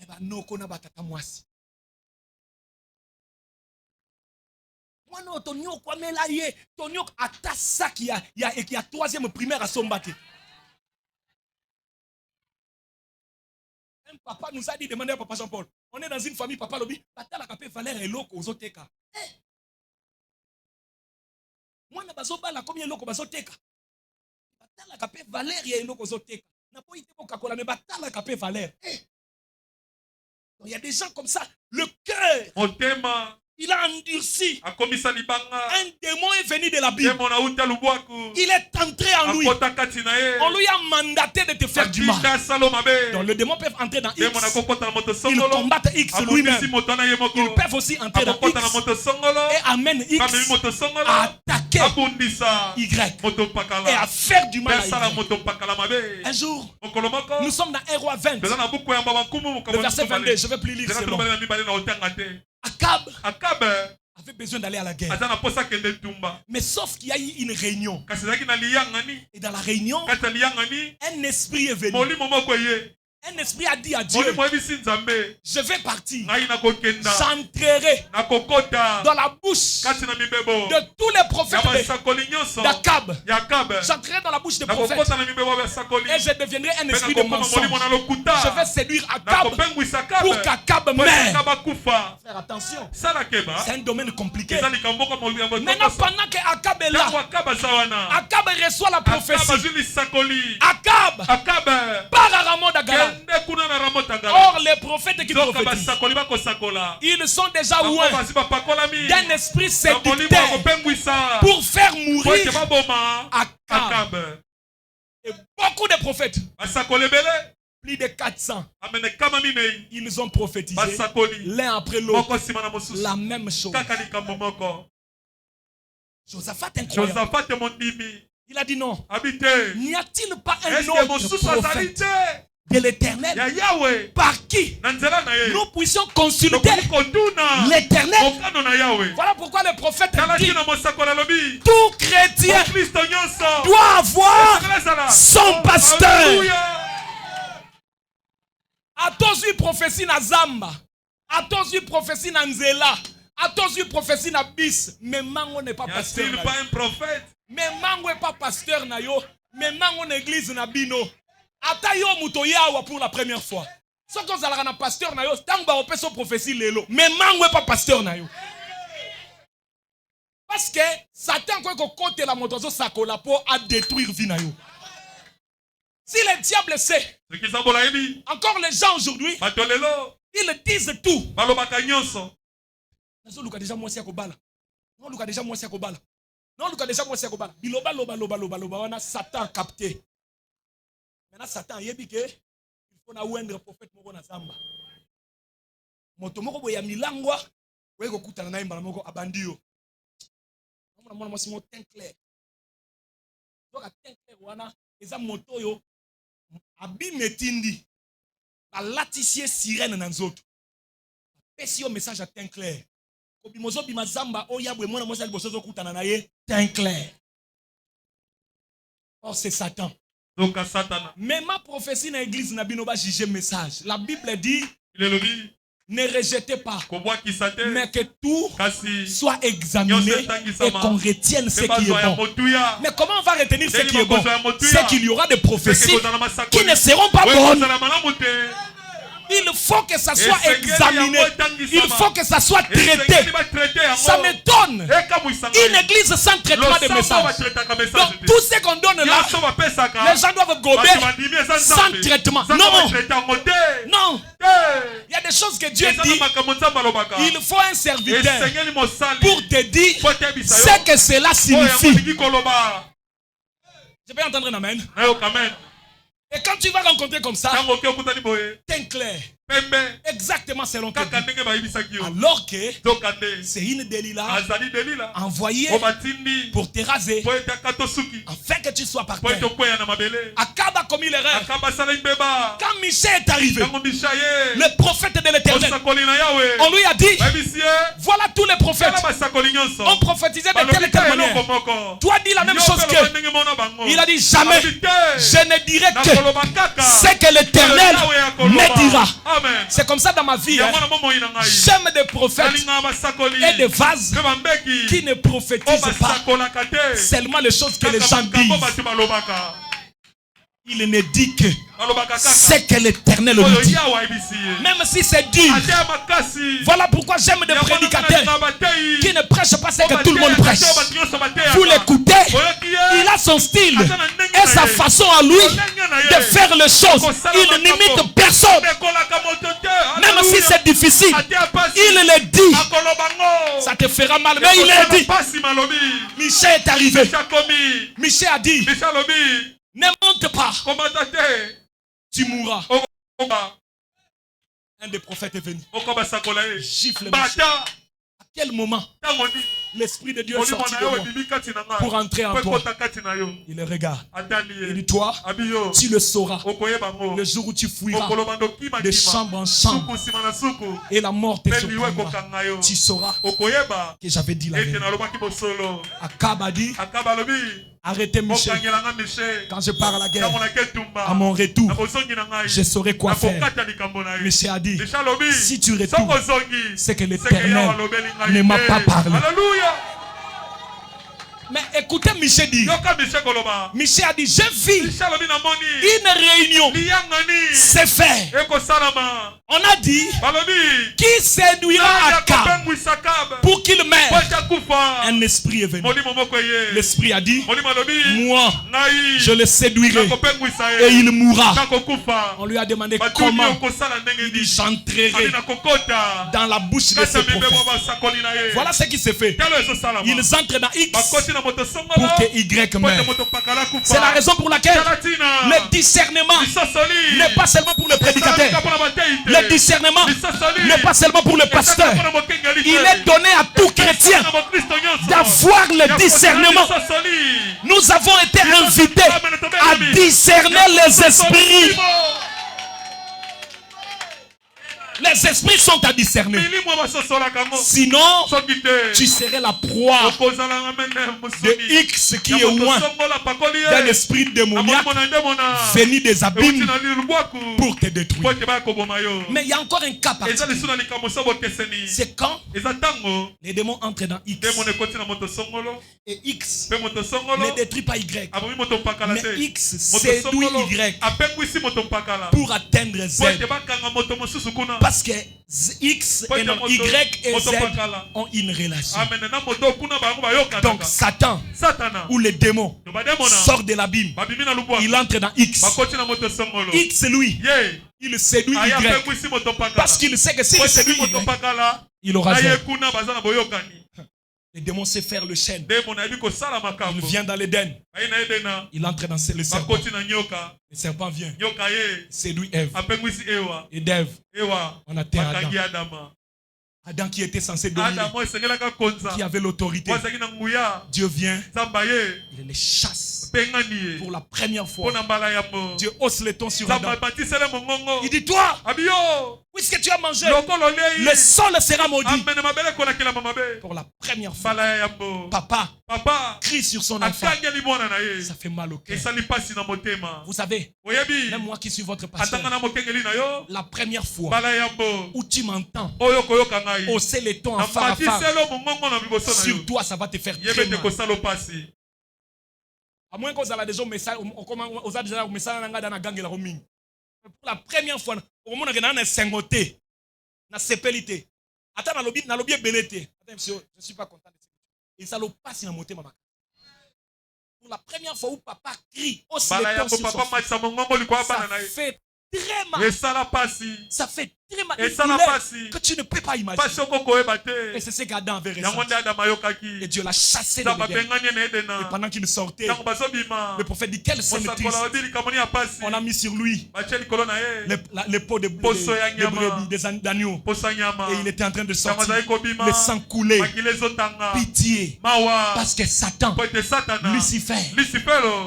E ba noko na batata mwasi. Mwana tonyo kwa mela ye, tonyo ata saki ya troisième primaire à Sombate. Un papa nous a dit, demandez à papa Jean-Paul, on est dans une famille, papa lobi, batala kapé Valère et loko ozoteka. Mwana bazobala combien loko bazoteka. Batala kapé Valère et loko ozoteka. Na po ite bokakola me batala kapé Valère. Il y a des gens comme ça, le cœur. Il a endurci. Un démon est venu de la Bible. Il est entré en lui. On lui a mandaté de te faire du mal. Donc le démon peut entrer dans X. Il combat X lui-même. Ils peuvent aussi entrer dans X. Et amène X à attaquer Y. Et à faire du mal à Y. Un jour, nous sommes dans 1 Roi 20. Le verset 22. Je ne vais plus lire ce long. Akab avait besoin d'aller à la guerre. Mais sauf qu'il y a eu une réunion. Et dans la réunion, un esprit est venu. Un esprit a dit à Dieu, je vais partir. J'entrerai dans la bouche de tous les prophètes d'Akab. J'entrerai dans la bouche des prophètes. Et je deviendrai un esprit de mensonge. Je vais séduire Akab pour qu'Akab meure. Faire attention. C'est un domaine compliqué. Maintenant, pendant qu'Akab est là, Akab reçoit la prophétie. Akab part à Ramon d'Agala. Or, les prophètes qui prophétisent, ils sont déjà loin d'un esprit séducteur pour faire mourir Akab. Et beaucoup de prophètes, plus de 400, ils ont prophétisé l'un après l'autre la même chose. Josaphat incroyable. Il a dit non. N'y a-t-il pas un autre prophète de l'Éternel, par qui nous puissions consulter l'Éternel. Voilà pourquoi le prophète dit, tout chrétien doit avoir son pasteur. A-t-on prophétie na Zamba? A-t-on prophétie na Nzela? A-t-on prophétie na Bis? Mais Mango n'est pas pasteur. Il n'est pas un prophète. Mais Mango n'est pas pasteur na yo. Mais Mango n'église na bino. Ata yo muto yawa pour la première fois. Ce qu'on a un pasteur na yo, tant ba opé son prophétie lelo. Mais Mango n'est pas pasteur na yo. Parce que Satan quoi qu'on compte la motozo sakola pour à détruire vie na yo. Si le diable sait, encore les gens aujourd'hui, ils disent tout. Non, déjà moi c'est Kobala. Non, déjà moi c'est Kobala. Non, déjà moi c'est Kobala. Biloba loba Satan capté. Maintenant Satan yebi que il faut na wendre prophète moko na Zamba. Moto moko boya milangwa, weko kutana na imbala moko abandio. Moi c'est mon teint clair. Donc à teint clair wana, eza moto yo abi metindi. La latissier sirène dans autres. Pesi yo message à teint clair. Kobimozo bimazamba oyabwe mwana mwasa libosozo kutana na ye teint clair. Or c'est Satan. Donc à Satan. Mais ma prophétie dans l'église n'a pas jugé message. La Bible dit, ne rejetez pas, mais que tout soit examiné et qu'on retienne ce qui est bon. Mais comment on va retenir ce qui est bon? C'est qu'il y aura des prophéties qui ne seront pas bonnes. Il faut que ça soit examiné. Il faut que ça soit traité. Ça m'étonne. Une église sans traitement de message. Donc tout ce qu'on donne là, les gens doivent gober sans traitement. Non. Non. Il y a des choses que Dieu dit. Il faut un serviteur pour te dire ce que cela signifie. Je peux entendre un amen. Et quand tu vas rencontrer comme ça, teint clair, exactement selon que alors que c'est une Delilah envoyée pour te raser afin que tu sois par terre. Akab a commis l'erreur. Quand Michel est arrivé, le prophète de l'Éternel, on lui a dit, voilà tous les prophètes ont prophétisé de telle et telle manière. Toi dis la même chose que il a dit jamais je ne dirai que c'est que l'Éternel me dira. C'est comme ça dans ma vie. J'aime des prophètes et des vases qui ne prophétisent pas seulement les choses que les gens disent. Il ne dit que c'est que l'Éternel lui dit. Même si c'est dur. Voilà pourquoi j'aime des prédicateurs qui ne prêchent pas ce que tout le monde prêche. Vous l'écoutez, il a son style et sa façon à lui de faire les choses. Il n'imite personne. Même si c'est difficile, il le dit. Ça te fera mal, mais il le dit. Michel est arrivé. Michel a dit, ne monte pas. Tu mourras. Un des prophètes est venu. Gifle Michel. À quel moment l'Esprit de Dieu est sorti de moi pour entrer en toi? Il le regarde. Il dit, toi, tu le sauras le jour où tu fuiras de chambre en chambre et la mort te surprendra. Tu sauras que j'avais dit la vérité. Akab a dit, arrêtez Michel. Quand je pars à la guerre, à mon retour, je saurai quoi faire. Michel a dit, si tu retournes, c'est que l'Éternel ne m'a pas parlé. Mais écoutez Michel dire. Michel a dit, j'ai vu une réunion se faire. On a dit, qui séduira Akab pour qu'il meure? Un esprit est venu. L'esprit a dit, moi, je le séduirai et il mourra. On lui a demandé comment. Il dit, j'entrerai dans la bouche de ce prophète. Voilà ce qui s'est fait. Ils entrent dans X pour que Y meure. C'est la raison pour laquelle le discernement n'est pas seulement pour le prédicateur. Le discernement n'est pas seulement pour le pasteur. Il est donné à tout chrétien d'avoir le discernement. Nous avons été invités à discerner les esprits. Les esprits sont à discerner. Sinon, tu serais la proie de X qui est loin d'un esprit démoniaque venu des abîmes pour te détruire. Mais il y a encore un cas particulier. C'est quand les démons entrent dans X. Et X ne détruit pas Y. Mais X séduit Y pour atteindre Z. Parce que X et non Y et Z ont une relation. Donc Satan ou les démons sort de l'abîme. Il entre dans X. X lui, il séduit Y. Parce qu'il sait que s'il séduit Y, il aura Z. Le démon sait faire le chêne. Il vient dans l'Éden. Il entre dans le serpent. Le serpent vient. Séduit Ève. Et d'Ève, on atteint Adam. Adam qui était censé dominer, qui avait l'autorité. Dieu vient, il les chasse. Pour la première fois, Dieu hausse les tons sur Adam. Il dit, toi, puisque tu as mangé, le sol sera maudit. Pour la première fois, papa crie sur son enfant. Ça fait mal au cœur. Vous savez, même moi qui suis votre pasteur, la première fois où tu m'entends hausser les tons en phare à phare, sur toi ça va te faire très mal. À moins qu'on ait déjà un message, pour la première fois, au moment où on a un singoté, on a sépélité. Attends, on a l'objet belleté. Je ne suis pas content de ça. Et ça ne passe dans mon thème. Pour la première fois où papa crie, hausse les tons sur son fils, ça fait très mal. Ça fait très mal. Que tu ne peux pas imaginer. Et c'est ce qu'Adam avait ressenti. Et Dieu l'a chassé de l'Éden. Et pendant qu'il sortait, le prophète dit, quelle scène triste. On a mis sur lui les peaux de brebis, d'agneaux. Et il était en train de sortir. Le sang coulait. Pitié. Parce que Satan, Lucifer,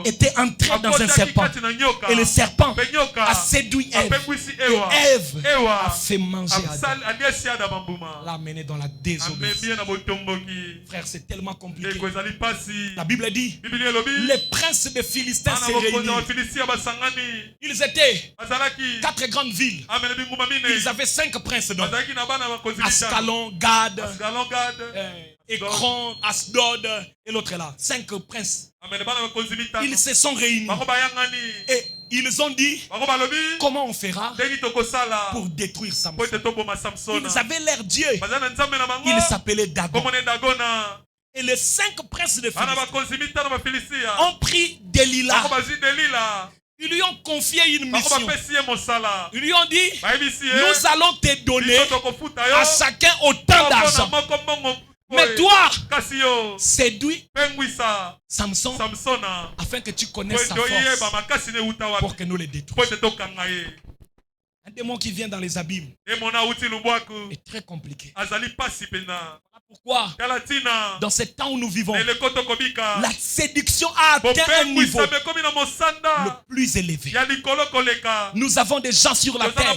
était entré dans un serpent. Et le serpent a séduit Ève. Et Ève a fait manger Adam. L'a amené dans la désobéissance. Frère, c'est tellement compliqué. La Bible dit, les princes des Philistins se réunissent. Ils étaient 4 grandes villes. Ils avaient 5 princes. Ascalon, Gad, Ekron, Asdod et l'autre là. 5 princes. Ils se sont réunis. Et ils ont dit, comment on fera pour détruire Samson? Ils avaient leur Dieu. Il s'appelait Dagon. Et les 5 princes de Philistie ont pris Delilah. Ils lui ont confié une mission. Ils lui ont dit, nous allons te donner à chacun autant d'argent. Mais toi, séduis Samson afin que tu connaisses sa force pour que nous les détruisions. Un démon qui vient dans les abîmes est très compliqué. Pourquoi? Dans ce temps où nous vivons, la séduction a atteint un niveau le plus élevé. Nous avons des gens sur la terre.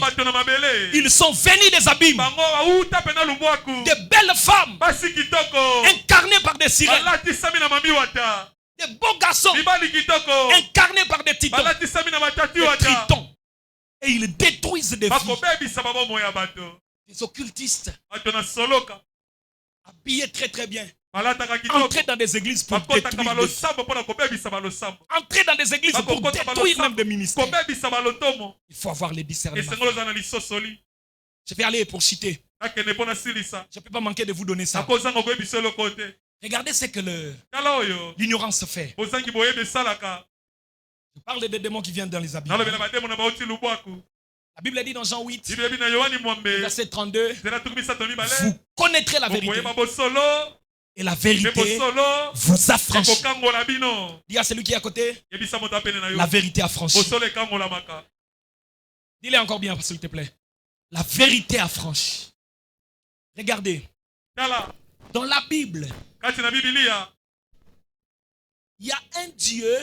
Ils sont venus des abîmes. De belles femmes incarnées par des sirènes. Des beaux garçons incarnés par des titans. Des tritons. Et ils détruisent des vies. Des occultistes habillés très très bien. Entrer dans des églises pour détruire des vies. Entrer dans des églises pour détruire même des ministères. Il faut avoir les discernements. Je vais aller pour citer. Je ne peux pas manquer de vous donner ça. Regardez ce que l'ignorance fait. Je parle des démons qui viennent dans les abîmes. La Bible dit dans Jean 8, verset 32, vous connaîtrez la vérité. Et la vérité vous affranchit. Dis à celui qui est à côté, la vérité affranchit. Dis-le encore bien, s'il te plaît. La vérité affranchit. Regardez. Dans la Bible, il y a un Dieu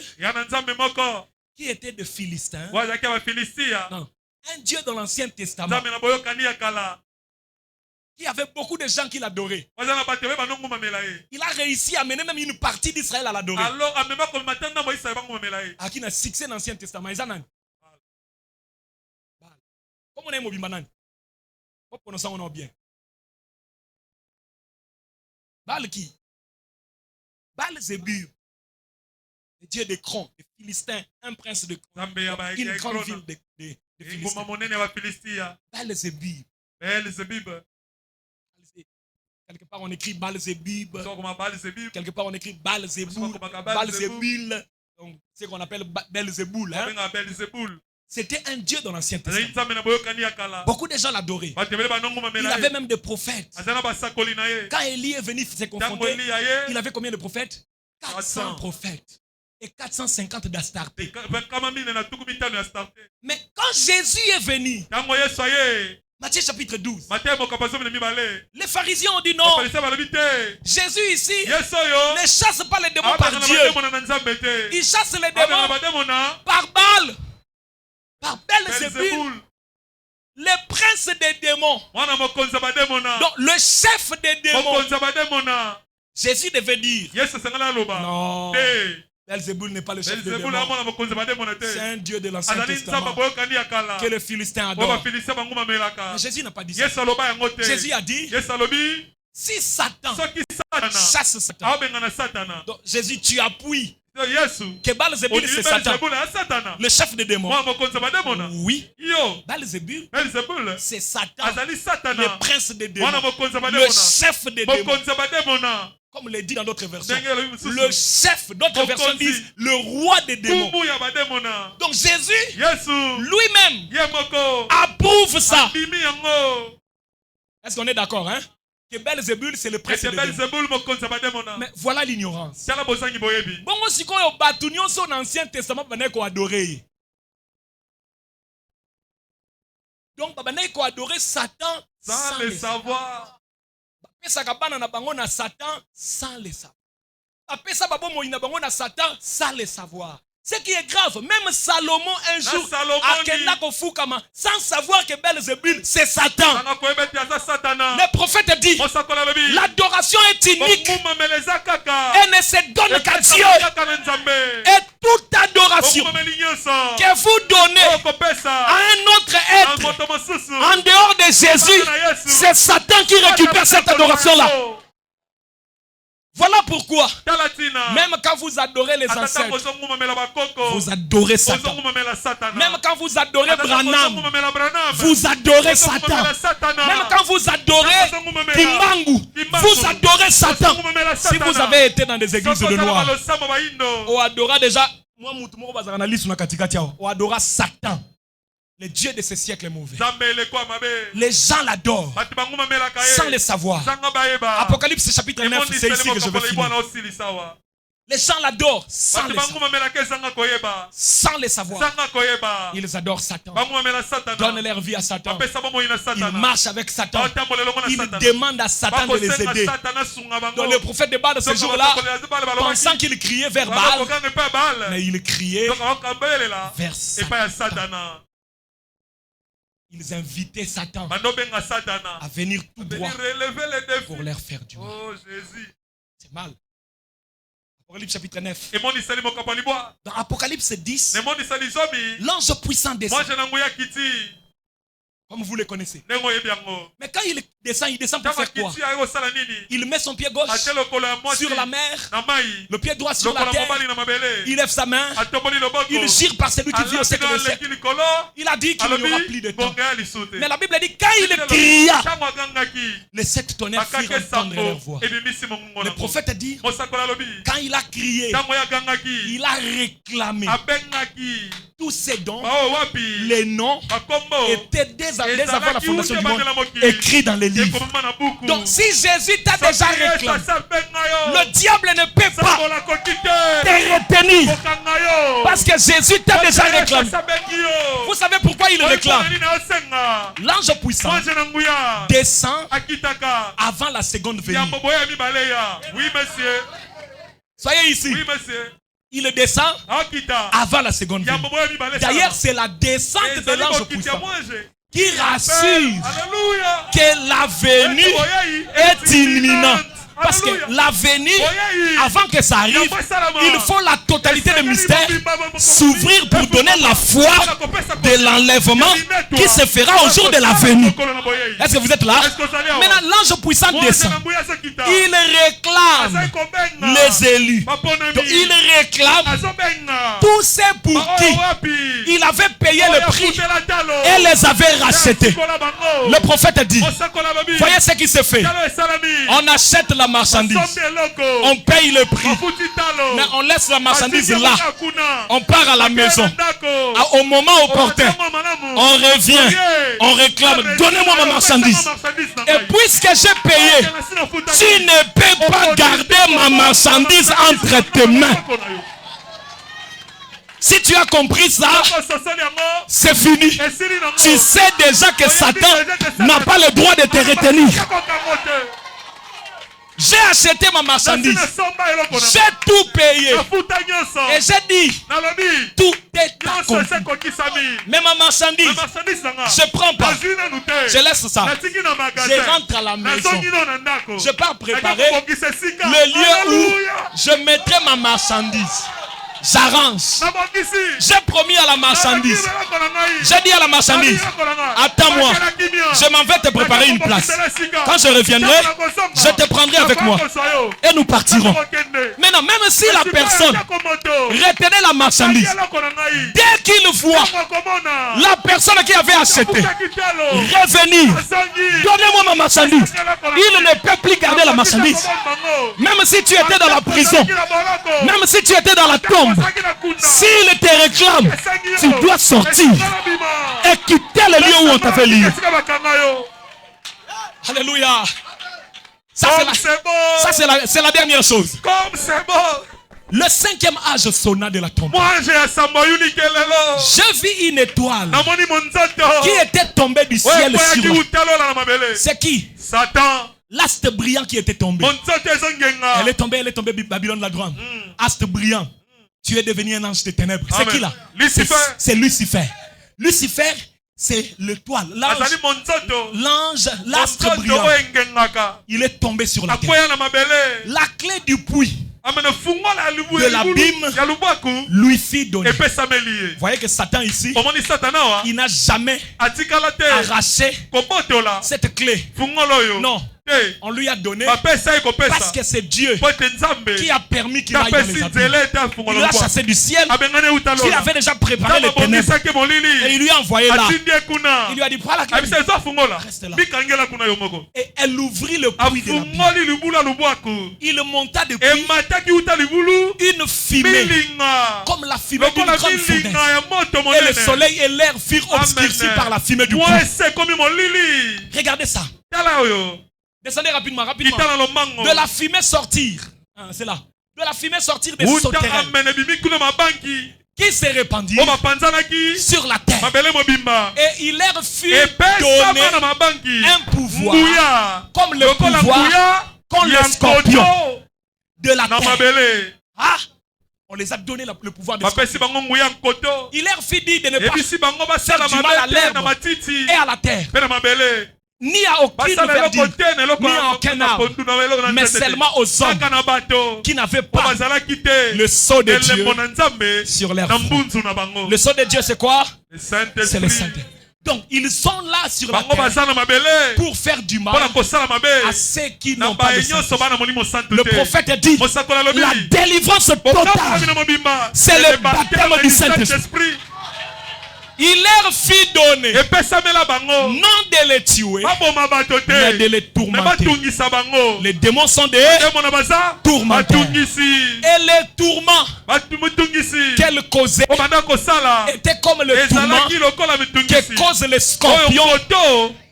qui était de Philistins. Non. Un Dieu dans l'Ancien Testament qui avait beaucoup de gens qui l'adoraient. Il a réussi à mener même une partie d'Israël à l'adorer. À qui n'a succès dans l'Ancien Testament? Comment on est mobile maintenant? Vous prononcez mon nom bien. Baal qui? Baal Zébul, le dieu des crons, des Philistins, un prince de crons, une grande ville de Philistins. Baal Zébul. Quelque part on écrit Baal Zébub. Quelque part on écrit Baal Zéboul. Baal Zébul. Donc c'est ce qu'on appelle Belzéboul. C'était un dieu dans l'Ancien Testament. Beaucoup de gens l'adoraient. Il avait même des prophètes. Quand Élie est venu se confronter, il avait combien de prophètes? 400 prophètes. Et 450 d'Astarté. Mais quand Jésus est venu, Matthieu chapitre 12, les pharisiens ont dit non. Jésus ici ne chasse pas les démons par Dieu. Il chasse les démons par Baal. Par Belzéboul, le prince des démons. Donc le chef des démons. Jésus devait dire non, Belzéboul n'est pas le chef des démons. C'est un dieu de l'Ancien Testament que les Philistins adorent. Mais Jésus n'a pas dit ça. Jésus a dit si Satan chasse Satan. Donc Jésus, tu appuies que Baal-Zébul c'est Satan, le chef des démons. Oui, Baal-Zébul c'est Satan, le prince des démons, le chef des démons. Comme il est dit dans d'autres versions, le chef, d'autres versions disent le roi des démons. Donc Jésus lui-même approuve ça. Est-ce qu'on est d'accord, hein? Que Belzéboul c'est le prince des démons. Mais voilà l'ignorance. Bon, moi si on batunion sur l'Ancien Testament, on est adoré. Donc on est adoré Satan sans le savoir. Satan sans le savoir. Ce qui est grave, même Salomon un jour sans savoir que Belzéboul c'est Satan. Le prophète dit l'adoration est unique et ne se donne qu'à Dieu. Et toute adoration que vous donnez à un autre être en dehors de Jésus, c'est Satan qui récupère cette adoration-là. Voilà pourquoi, même quand vous adorez les ancêtres, vous adorez Satan. Même quand vous adorez Branham, vous adorez Satan. Même quand vous adorez Kimbangu, vous adorez Satan. Si vous avez été dans des églises de noirs, on adora déjà, on adora Satan. Le Dieu de ce siècle est mauvais. Les gens l'adorent sans le savoir. Apocalypse chapitre 9, c'est ici que je vais finir. Les gens l'adorent sans le savoir. Sans le savoir. Ils adorent Satan. Donnent leur vie à Satan. Ils marchent avec Satan. Ils demandent à Satan de les aider. Donc le prophète de Baal de ce jour-là, pensant qu'il criait vers Baal, mais il criait vers Satan. Ils invitaient Satan à venir tout droit pour leur faire du mal. C'est mal. Apocalypse chapitre 9. Dans Apocalypse 10, l'ange puissant descend. Comme vous le connaissez. Mais quand il descend pour faire quoi? Il met son pied gauche sur la mer, le pied droit sur la terre, il lève sa main, il gire par celui qui vit au siècle des siècles. Il a dit qu'il n'y aura plus de temps. Mais la Bible dit quand il cria, les 7 tonnerres firent entendre leur voix. Le prophète dit, quand il a crié, il a réclamé tous ces dons, les noms étaient dès avant la fondation du monde écrits dans les livres. Donc si Jésus t'a déjà réclamé, le diable ne peut pas te retenir parce que Jésus t'a déjà réclamé. Vous savez pourquoi il réclame? L'ange puissant descend avant la seconde venue. Oui, monsieur. Soyez ici. Oui, monsieur. Il descend avant la seconde venue. D'ailleurs, c'est la descente de l'ange puissant qui rassure que la venue est imminente. Parce que la venue, avant que ça arrive, il faut la totalité des mystères s'ouvrir pour donner la foi de l'enlèvement qui se fera au jour de la venue. Est-ce que vous êtes là? Maintenant, l'ange puissant descend. Il réclame les élus. Donc, il réclame tous ceux pour qui il avait payé le prix et les avait rachetés. Le prophète dit, voyez ce qui se fait. On achète la marchandise, on paye le prix, mais on laisse la marchandise là, on part à la maison. Au moment opportun, on revient, on réclame, donnez-moi ma marchandise. Et puisque j'ai payé, tu ne peux pas garder ma marchandise entre tes mains. Si tu as compris ça, c'est fini. Tu sais déjà que Satan n'a pas le droit de te retenir. J'ai acheté ma marchandise. J'ai tout payé. Et j'ai dit, tout est accompli. Mais ma marchandise, je prends pas. Je laisse ça. Je rentre à la maison. Je pars préparer le lieu où je mettrai ma marchandise. J'arrange. J'ai promis à la marchandise. J'ai dit à la marchandise, attends-moi, je m'en vais te préparer une place. Quand je reviendrai, je te prendrai avec moi. Et nous partirons. Maintenant, même si la personne retenait la marchandise, dès qu'il voit la personne qui avait acheté revenir, donnez-moi ma marchandise, il ne peut plus garder la marchandise. Même si tu étais dans la prison, même si tu étais dans la tombe, s'il te réclame, tu dois sortir et quitter le lieu où on t'avait lié. Alléluia. Ça, c'est la dernière chose. Le 5e âge sonna de la tombe. Je vis une étoile qui était tombée du ciel sur moi. C'est qui? Satan. L'astre brillant qui était tombé. Elle est tombée, Babylone la grande. Astre brillant. Tu es devenu un ange de ténèbres. C'est qui là? C'est Lucifer. Lucifer, c'est l'étoile. L'ange, l'astre brillant. Il est tombé sur la terre. La clé du puits de l'abîme lui fit donner. Vous voyez que Satan ici, il n'a jamais arraché cette clé. Non. On lui a donné parce que c'est Dieu qui a permis qu'il aille dans les abîmes. Il l'a chassé du ciel. Il avait déjà préparé les ténèbres. Et il lui a envoyé là. Il lui a dit, prends la clé. Reste là. Et elle ouvrit le puits de l'abîme. Il monta depuis une fumée, comme la fumée d'une grande fournaise. Et le soleil et l'air furent obscurcis par la fumée du puits. Regardez ça. Descendez rapidement. De la fumée sortir. C'est là. De la fumée sortir des souterrains qui se répandit sur la terre. Et il leur fut donné un pouvoir comme le pouvoir qu'ont les scorpions de la terre. Ah! On les a donné le pouvoir de scorpions. Il leur fit dire de ne pas faire du mal à l'herbe et à la terre. Ni à aucune verdure, ni à aucun arbre, mais seulement aux hommes qui n'avaient pas le sceau de Dieu sur leur front. Le sceau de Dieu, c'est quoi? C'est le Saint-Esprit. Donc, ils sont là sur la terre pour faire du mal à ceux qui n'ont pas de Saint-Esprit. Le prophète dit, la délivrance totale, c'est le baptême du Saint-Esprit. Il leur fit donner non de les tuer, mais de les tourmenter. Les démons sont des tourmenteurs. Et les tourments qu'elle causait étaient comme le tourment que causent les scorpions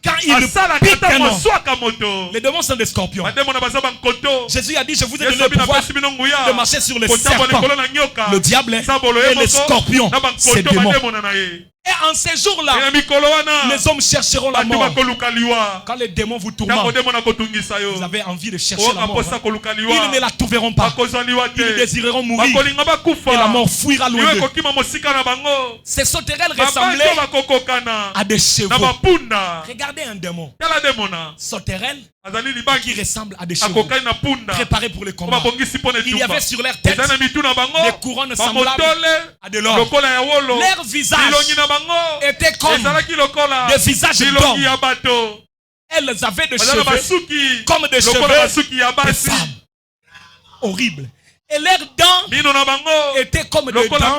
quand ils piquent un homme. Les démons sont des scorpions. Jésus a dit, je vous ai donné le pouvoir de marcher sur les serpents, le diable et les scorpions, ces démons. Et en ces jours-là, les hommes chercheront la mort. Quand les démons vous tourmentent, vous avez envie de chercher la mort. Ils ne la trouveront pas. Ils désireront mourir. Et la mort fuira loin d'eux. Ces sauterelles ressemblaient à des chevaux. Regardez un démon. Sauterelle qui ressemble à des chevaux préparés pour le combat. Il y avait sur leur tête des couronnes semblables à de l'or. Leur visage était comme des visages d'hommes. Elles avaient des cheveux comme des cheveux de femmes. Horrible. Et leurs dents étaient comme des dents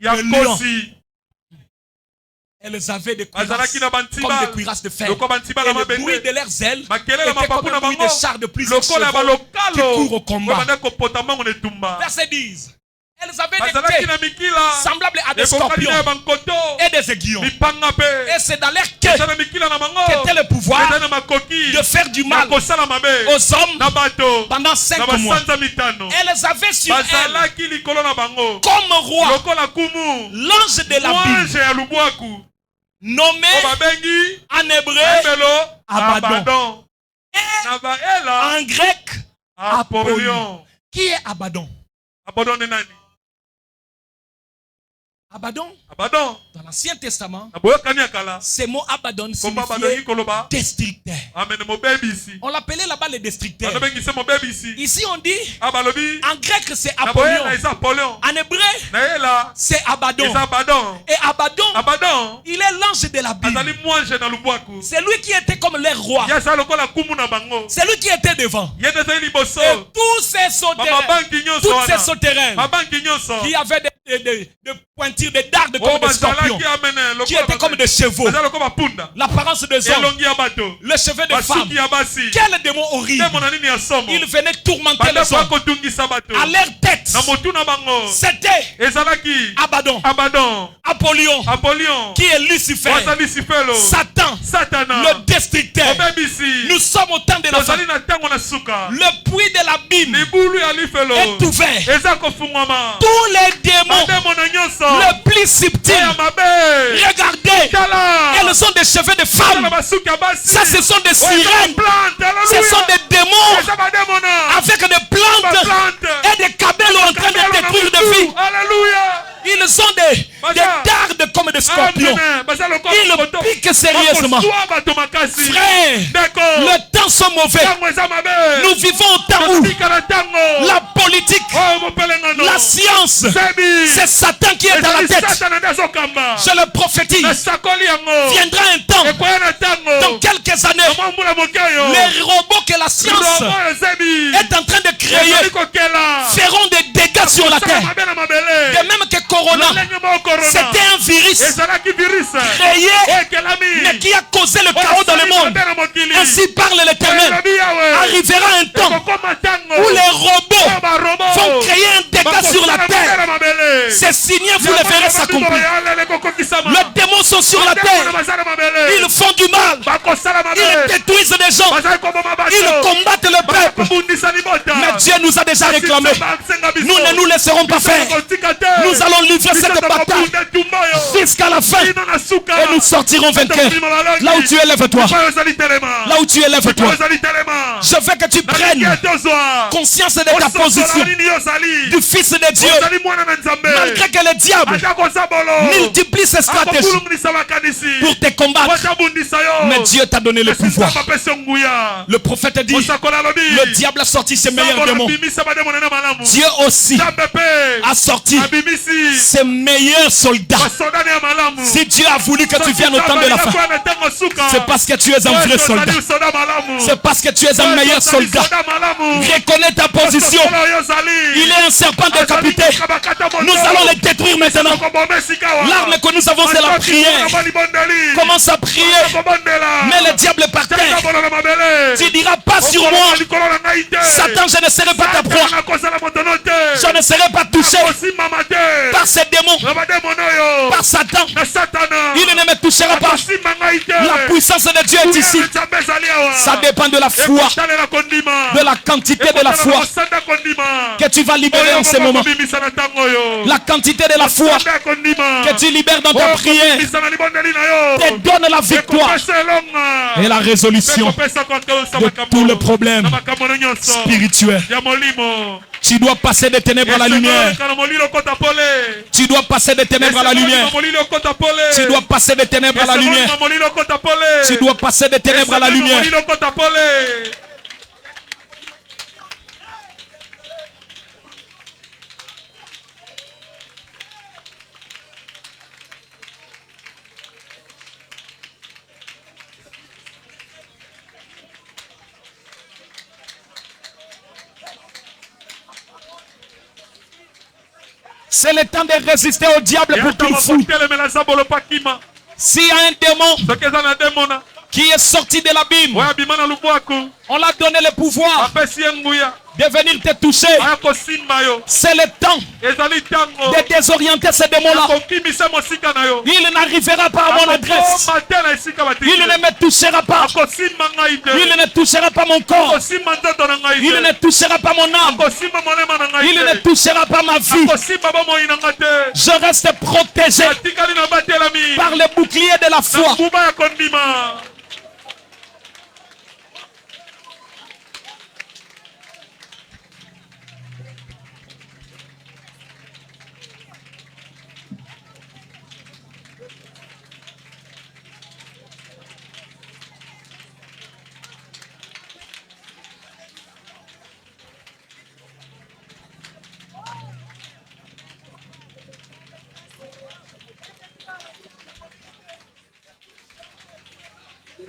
de lion. Elles avaient des cuirasses comme des cuirasses de fer. Et le bruit de leurs ailes était comme le bruit des chars de plusieurs chevaux qui courent au combat. Verset 10. Elles avaient des queues semblables à des scorpions et des aiguillons. Et c'est dans leurs queues qu'était le pouvoir de faire du mal aux hommes pendant 5 mois. Elles avaient sur elles comme roi l'ange de l'abîme, nommé en hébreu Abaddon. Et en grec Apollyon. Qui est Abaddon? Abaddon, dans l'Ancien Testament, ce mot Abaddon signifiait destructeur. On l'appelait là-bas le destructeur. Ici on dit, en grec c'est Apollyon. En hébreu, c'est Abaddon. Et Abaddon, il est l'ange de la Bible. C'est lui qui était comme leur roi. C'est lui qui était devant. Et tous ces sauterelles, toutes ces sauterelles qui avaient des pointures, des dardes comme des scorpions, qui étaient comme des chevaux, l'apparence des hommes, les cheveux des femmes. Quel démon horrible! Ils venaient tourmenter les hommes. À leur tête, c'était Abaddon, Apollyon, qui est Lucifer, Satan, le destructeur. Nous sommes au temps de la fin. Le puits de l'abîme est ouvert. Tous les démons le plus subtil, regardez, elles ont des cheveux de femmes. Ça, ce sont des sirènes. Ce sont des démons avec des plantes et des cabelles en train de détruire des filles. Ils ont des dardes comme des scorpions. Ils piquent sérieusement. Frère, le temps sont mauvais. Nous vivons au temps où la politique, la science, c'est Satan qui est dans la tête. Je le prophétise. Viendra un temps, dans quelques années, les robots que la science est en train de créer feront des dégâts sur la terre. De même que Corona, c'était un virus créé, mais qui a causé le chaos dans le monde. Ainsi parle l'Éternel. Arrivera un temps où les robots vont créer un dégât sur la terre. Ces signes, vous les verrez s'accomplir. Les démons sont sur la terre. Ils font du mal. Ils détruisent des gens. Ils combattent le peuple. Mais Dieu nous a déjà réclamé. Nous ne nous laisserons pas faire. Nous allons livrer cette bataille jusqu'à la fin. Et nous sortirons vainqueurs. Là où tu es, lève-toi. Là où tu es, lève-toi. Je veux que tu prennes conscience de ta position du Fils de Dieu. Malgré que le diable multiplie ses stratégies pour te combattre, mais Dieu t'a donné le pouvoir. Le prophète dit, le diable a sorti ses meilleurs démons. Dieu aussi a sorti ses meilleurs soldats. Si Dieu a voulu que tu viennes au temps de la fin, c'est parce que tu es un vrai soldat. C'est parce que tu es un meilleur soldat. Reconnais ta position. Il est un serpent décapité. Nous allons les détruire maintenant. L'arme que nous avons, c'est la prière. Commence à prier. Mais le diable est par terre. Tu diras pas sur moi. Satan, je ne serai pas ta proie. Je ne serai pas touché par ces démons, par Satan. Il ne me touchera pas. La puissance puissance de Dieu est ici. Ça dépend de la foi, de la quantité de la foi que tu vas libérer en ce moment. La quantité de la foi que tu libères dans ta prière te donne la victoire et la résolution de tous les problèmes spirituels. Tu dois passer des ténèbres à la lumière. Tu dois passer des ténèbres à la lumière. Tu dois passer des ténèbres à la lumière. Tu dois passer des ténèbres à la lumière. C'est le temps de résister au diable pour qu'il fouille. S'il y a un démon qui est sorti de l'abîme, on l'a donné le pouvoir de venir te toucher. C'est le temps de désorienter ces démons-là. Il n'arrivera pas à mon adresse. Il ne me touchera pas. Il ne touchera pas mon corps. Il ne touchera pas mon âme. Il ne touchera pas ma vie. Je reste protégé par le bouclier de la foi.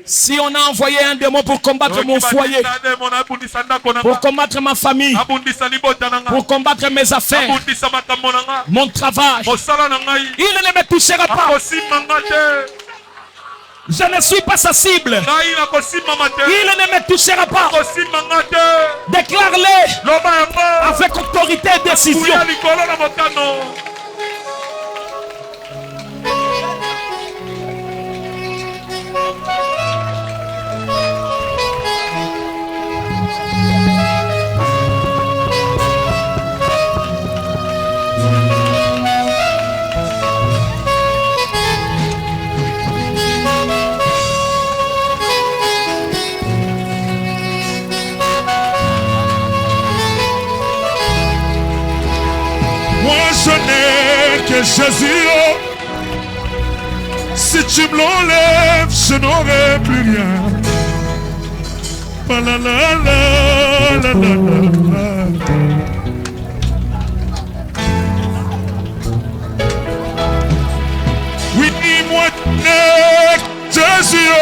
Si on a envoyé un démon pour combattre mon foyer, pour combattre ma famille, pour combattre mes affaires, mon travail, il ne me touchera pas. Je ne suis pas sa cible. Il ne me touchera pas. Déclare-le avec autorité et décision. Je n'ai que Jésus. Si tu me l'enlèves, je n'aurai plus rien. La la la la la la. Oui, moi je n'ai que Jésus.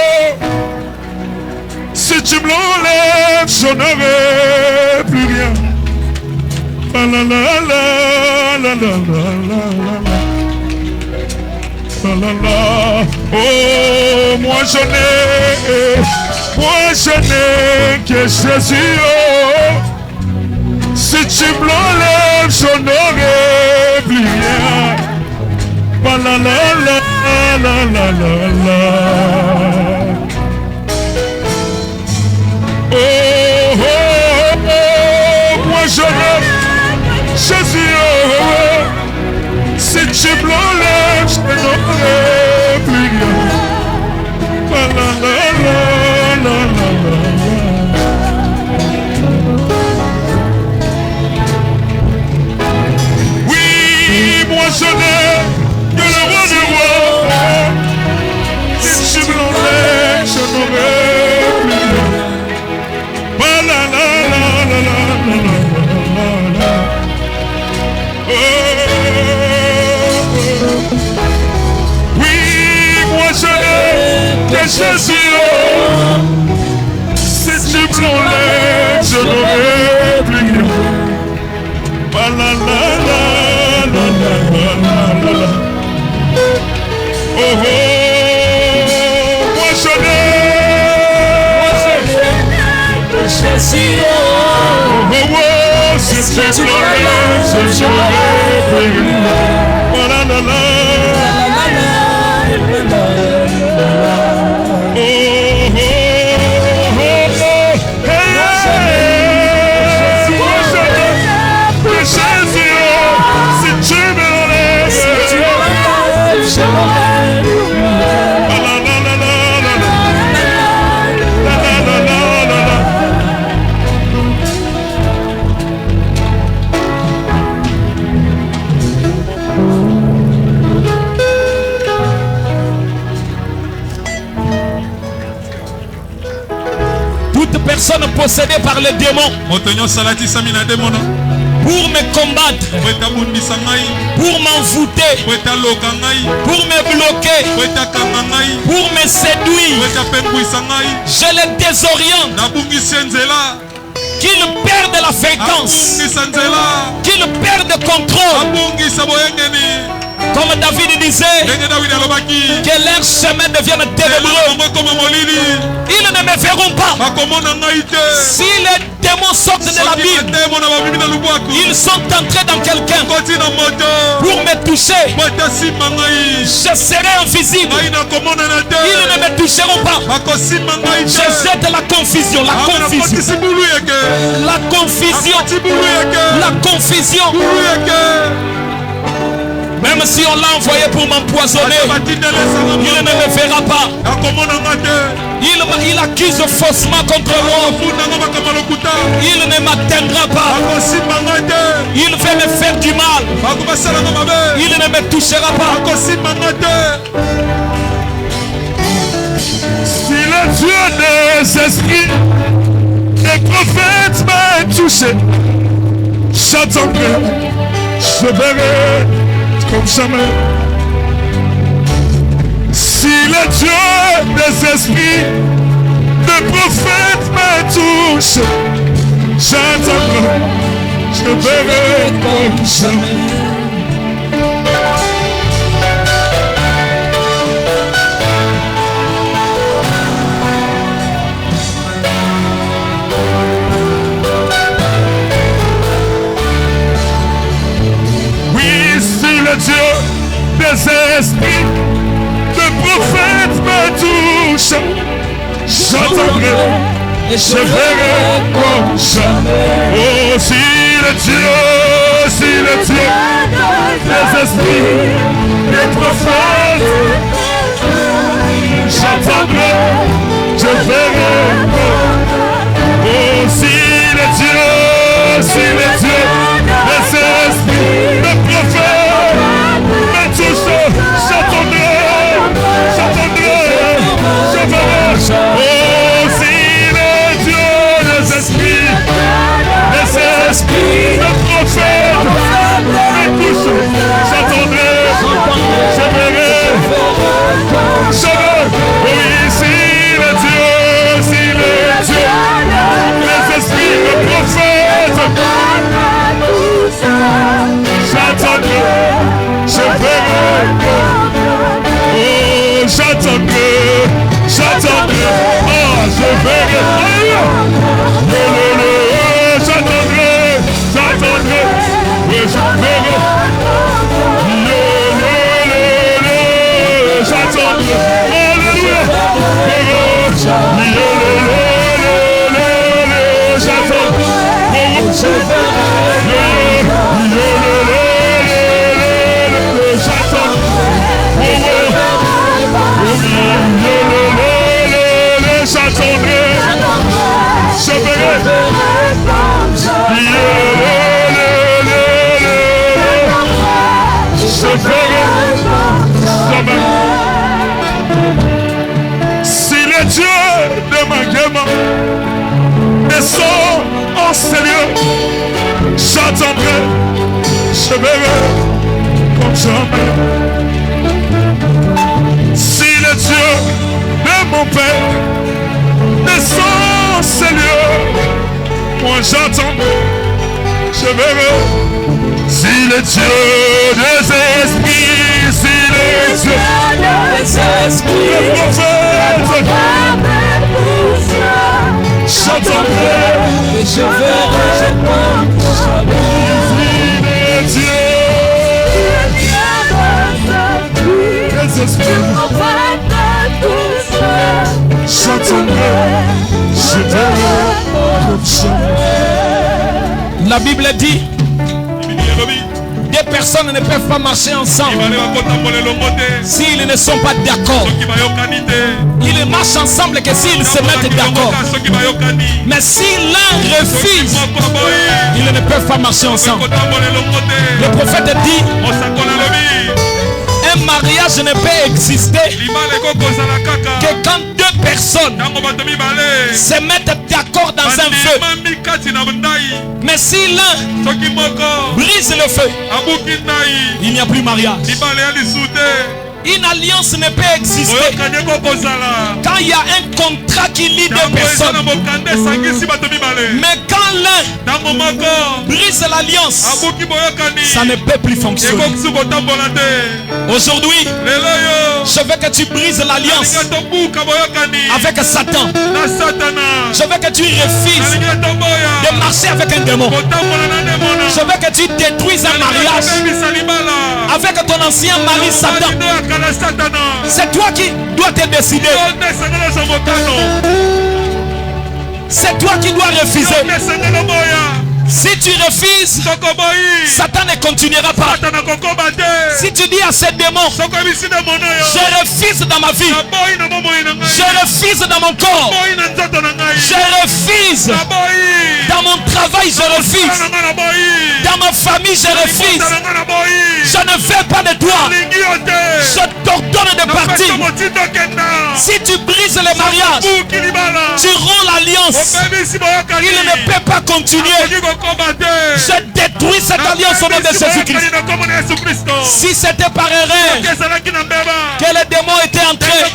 Si tu me l'enlèves, je n'aurai plus rien. La la la la la la la la la la. Oh, moi je n'ai que Jésus. Oh, si tu me l'enlèves, je n'aurai plus rien. La la la la la la la. Oh, oh, oh, oh, moi je n'ai Jésus, oh, si tu me l'enlèves, je n'aurai plus rien. La la la la la la. Oui, moi je n'ai que le roi du roi. Si tu me l'enlèves, je n'aurai plus rien. La la la la la la la. Oui, moi je n'ai que Jésus. Si tu me l'enlèves, je n'aurai plus rien. La la la la la la la. Oh oh, moi je n'ai que Jésus. Oh oh, si tu me l'enlèves, je n'aurai plus rien. La la la la. Oh personne possédée par les démons pour me combattre, pour m'envoûter, pour me bloquer, pour me séduire, je les désoriente, qu'ils perdent la fréquence, qu'ils perdent le contrôle. Comme David disait, que leur chemin devienne ténébreux. Ils ne me verront pas. Si les démons sortent de la Bible, ils sont entrés dans quelqu'un pour me toucher. Je serai invisible. Ils ne me toucheront pas. Je jette la confusion. La confusion. La confusion. La confusion. Même si on l'a envoyé pour m'empoisonner, il ne me verra pas. Il accuse faussement contre moi. Il ne m'atteindra pas. Il veut me faire du mal. Il ne me touchera pas. Si le Dieu des esprits, des prophètes m'a touché, j'attendrai, je verrai comme jamais. Si le Dieu des esprits, des prophètes me touche, j'attendrai, je verrai comme jamais. Dieu des esprits, de prophètes me touche, j'attendrai et je verrai comme jamais. Oh, si le Dieu des esprits, des prophètes, j'attendrai, je verrai comme. Oh, si le Dieu des esprits, des prophètes, j'attendrai, je verrai. Oh, si le Dieu des esprits, de prophètes, me touche, j'attendrai, je verrai. Oui, si le Dieu, des esprits, de prophètes, j'attendrai, je verrai. Oh, j'attendrai, oh, je verrai. J'attendrai, oui, je verrai. J'attendrai, alléluia. J'attendrai, je si le Dieu de ma guerre descend en sérieux, j'attendrai, je verrai comme jamais. Si le Dieu de mon Père descend en sérieux, moi j'attendrai, je verrai. Si le Dieu des esprits, si le Dieu des esprits, le prophète, j'attendrai et je verrai comme jamais. Si le Dieu des esprits, j'attendrai, je verrai comme jamais. La Bible dit, deux personnes ne peuvent pas marcher ensemble s'ils ne sont pas d'accord. Ils marchent ensemble que s'ils se mettent d'accord. Mais si l'un refuse, ils ne peuvent pas marcher ensemble. Le prophète dit, un mariage ne peut exister que quand deux personnes se mettent d'accord dans un feu. Mais si l'un brise le feu, il n'y a plus mariage. Une alliance ne peut exister quand il y a un contrat qui lie deux personnes. Mais quand l'un brise l'alliance, ça ne peut plus fonctionner. Aujourd'hui, je veux que tu brises l'alliance avec Satan. Je veux que tu refuses de marcher avec un démon. Je veux que tu détruises un mariage avec ton ancien mari Satan. C'est toi qui dois te décider. C'est toi qui dois refuser. Si tu refuses, Satan ne continuera pas. Si tu dis à ces démons, je refuse dans ma vie, je refuse dans mon corps, je refuse dans mon travail, je refuse dans ma famille, je refuse, je ne veux pas de toi, je t'ordonne de partir. Si tu brises le mariage, tu romps l'alliance, il ne peut pas continuer. Je détruis cette alliance au nom de Jésus-Christ. Si c'était par erreur que les démons étaient entrés,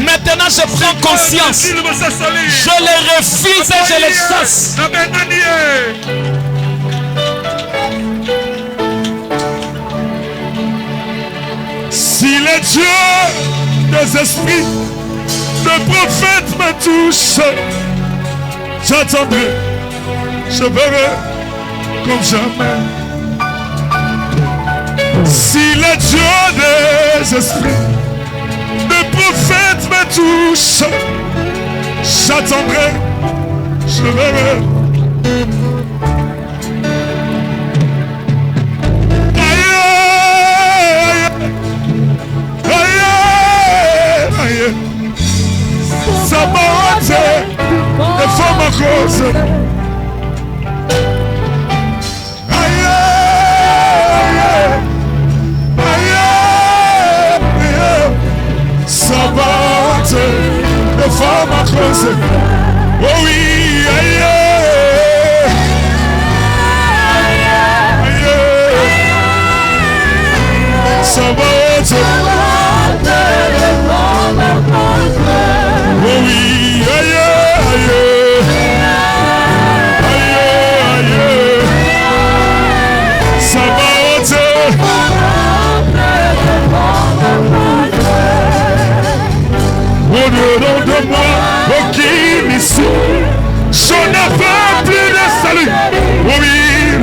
maintenant je prends conscience. Je les refuse et je les chasse. Si les dieux des esprits, de prophètes me touchent, j'attendrai. Je verrai comme jamais. Si les dieux des esprits, de prophètes me touchent, j'attendrai, je verrai. Aïe, aïe, aïe, ça m'a ôté de forme à cause. De forme à cause. Oh oui, aïe, aïe, ça va de forme à cause. Oh oui, aïe, aïe, aïe, aïe, ça va de au-dedans de moi, aucune issue, je n'avais plus de salut. Oui,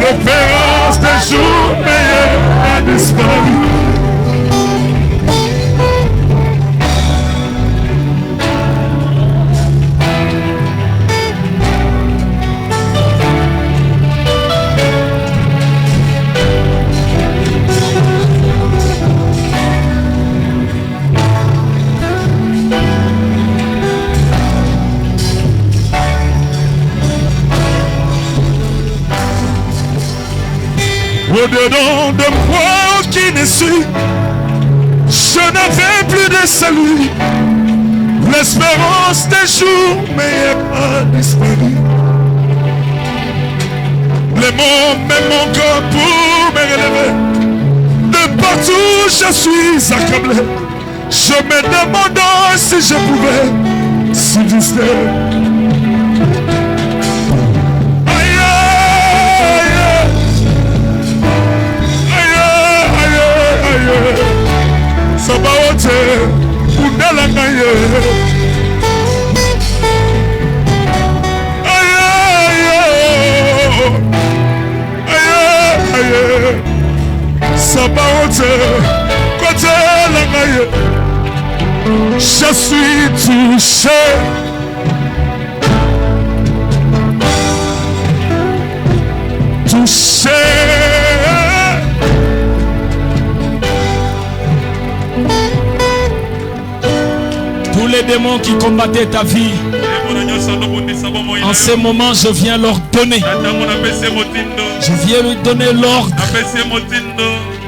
l'espérance des jours meilleurs a disparu. Au-dedans de moi qui n'est su, je n'avais plus de salut. L'espérance des jours meilleurs a disparu. Les mots me manquent pour me relever. De partout je suis accablé. Je me demande si je pouvais subsister. Sabaote, Undala Naye. Sabaote, côté la Naye. Je suis touché. Touché. Tous les démons qui combattaient ta vie, en ce moment je viens leur donner. Je viens lui donner l'ordre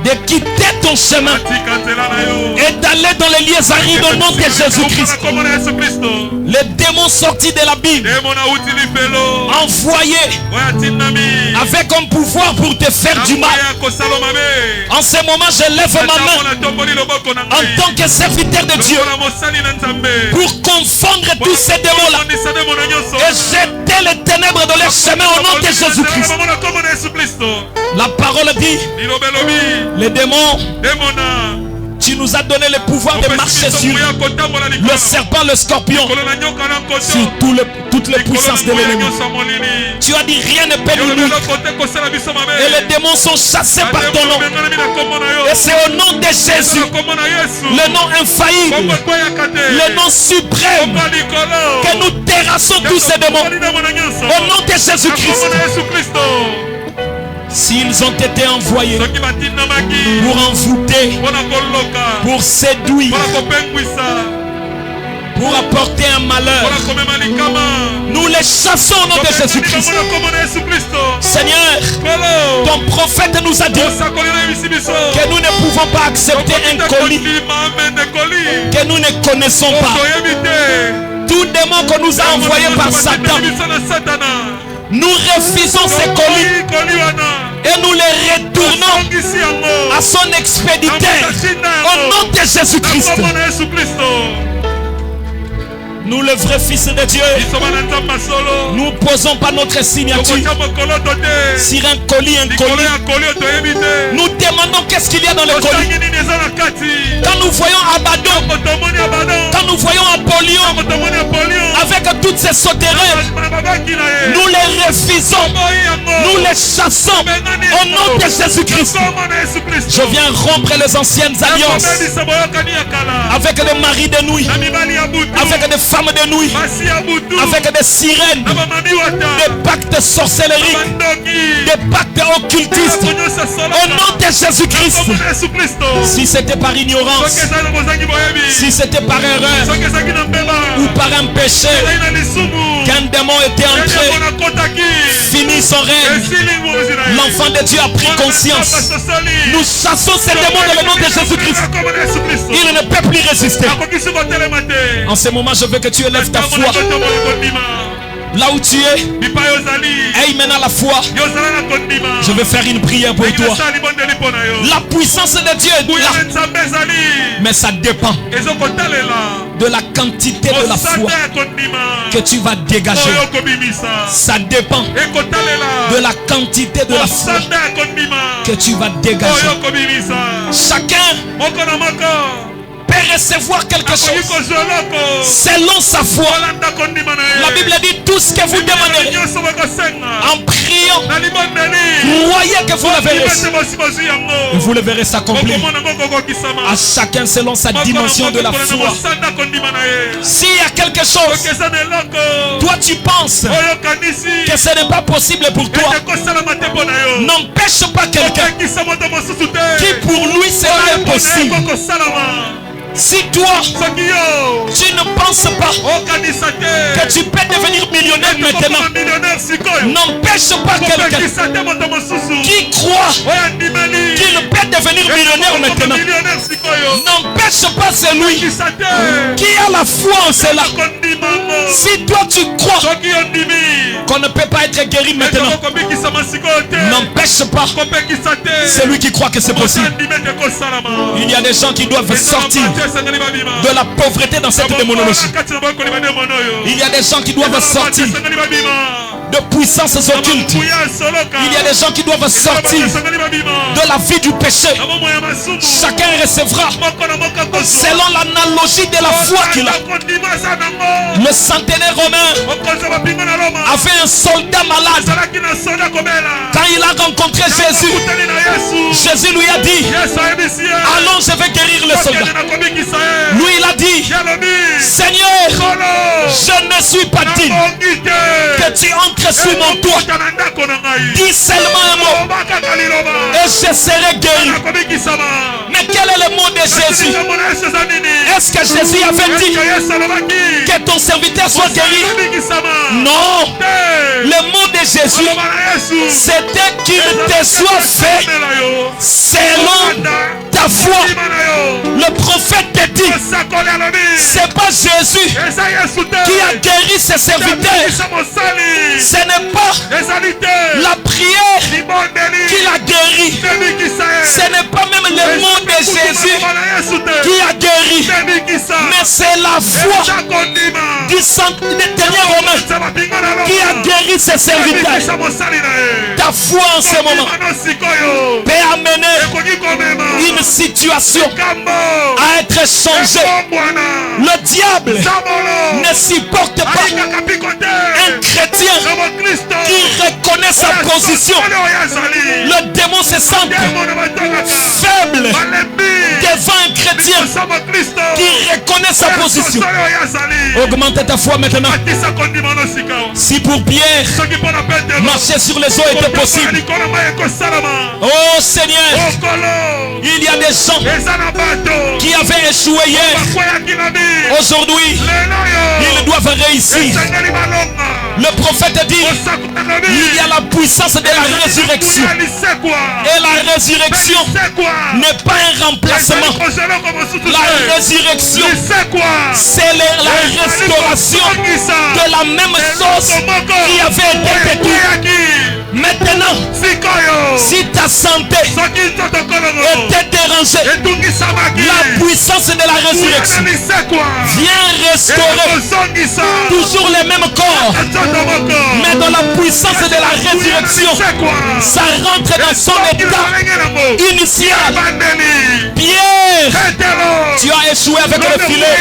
de quitter ton chemin et d'aller dans les lieux arides au nom de Jésus-Christ. Les démons sortis de la Bible, envoyés avec un pouvoir pour te faire du mal. En ce moment, je lève ma main en tant que serviteur de Dieu pour confondre tous ces démons-là et jeter les ténèbres de leur chemin au nom de Jésus-Christ. La parole dit, les démons, tu nous as donné le pouvoir de marcher sur le serpent, le scorpion, sur toutes les puissances de l'ennemi. Tu as dit rien ne peut nous nuire. Et les démons sont chassés par ton nom. Et c'est au nom de Jésus, le nom infaillible, le nom suprême, que nous terrassons tous ces démons. Au nom de Jésus-Christ. S'ils ont été envoyés pour envoûter, pour séduire, pour apporter un malheur, nous les chassons au nom de Jésus-Christ. Seigneur, ton prophète nous a dit que nous ne pouvons pas accepter un colis que nous ne connaissons pas. Tout démon que nous a envoyé par Satan, nous refusons ces colis et nous les retournons à son expéditeur au nom de Jésus-Christ. Nous, le vrai Fils de Dieu, nous ne posons pas notre signature sur un colis inconnu. Nous demandons qu'est-ce qu'il y a dans le colis. Quand nous voyons Abaddon, quand nous voyons Apollyon, avec toutes ces sauterelles, nous les refusons, nous les chassons au nom de Jésus-Christ. Je viens rompre les anciennes alliances avec des maris de nuit, avec des femmes de nuit, avec des sirènes, des pactes sorcelleries, des pactes occultistes au nom de Jésus-Christ. Si c'était par ignorance, si c'était par erreur ou par un péché qu'un démon était entré, fini son règne, l'enfant de Dieu a pris conscience. Nous chassons ces démons dans le nom de Jésus-Christ. Il ne peut plus résister. En ce moment, je veux que tu élèves ta foi là où tu es. Et maintenant la foi. Je vais faire une prière pour toi. La puissance de Dieu est là, mais ça dépend de la quantité de la foi que tu vas dégager. Ça dépend de la quantité de la foi que tu vas dégager. Chacun peut recevoir quelque chose selon sa foi. La Bible dit tout ce que vous demanderez en priant, croyez que vous le verrez. Et vous le verrez s'accomplir. À chacun selon sa dimension de la foi. S'il y a quelque chose, toi tu penses que ce n'est pas possible pour toi, n'empêche pas quelqu'un qui pour lui sera impossible. Si toi, tu ne penses pas que tu peux devenir millionnaire maintenant, n'empêche pas quelqu'un qui croit qu'il peut devenir millionnaire maintenant. N'empêche pas celui qui a la foi en cela. Si toi tu crois qu'on ne peut pas être guéri maintenant, n'empêche pas celui qui croit que c'est possible. Il y a des gens qui doivent sortir de la pauvreté dans cette démonologie. Il y a des gens qui doivent sortir de puissances occultes. Il y a des gens qui doivent sortir de la vie du péché. Chacun recevra selon l'analogie de la foi qu'il a. Le centenaire romain avait un soldat malade. Quand il a rencontré Jésus, Jésus lui a dit: allons, je vais guérir le soldat. Lui il a dit: Seigneur, je ne suis pas digne que tu entres sous mon toit. Dis seulement un mot et je serai guéri. Mais quel est le mot de Jésus? Est-ce que Jésus avait dit que ton serviteur soit guéri? Non. Le mot de Jésus, c'était qu'il te soit fait selon ta foi. Le prophète te dit, c'est pas Jésus qui a guéri ses serviteurs. Ce n'est pas la prière qui l'a guéri. Ce n'est pas même le mot de Jésus qui a guéri. Mais c'est la foi du dernier Romain qui a guéri ses serviteurs. Ta foi en ce moment peut amener une situation à être changée. Le diable ne supporte pas un chrétien qui reconnaît sa position. Le démon se sent faible devant un chrétien qui reconnaît sa position. Augmente ta foi maintenant. Si pour Pierre marcher sur les eaux était possible, oh Seigneur, il y a des gens qui avaient échoué hier. Aujourd'hui, ils doivent réussir. Le prophète dit, il y a la puissance de la résurrection. Et la résurrection n'est pas un remplacement. La résurrection, c'est la restauration de la même sauce qui avait été détruite. Maintenant, si ta santé était dérangée, la puissance de la résurrection vient restaurer toujours les mêmes corps. Mais dans la puissance de la résurrection, ça rentre dans son état initial. Pierre, tu as échoué avec le filet,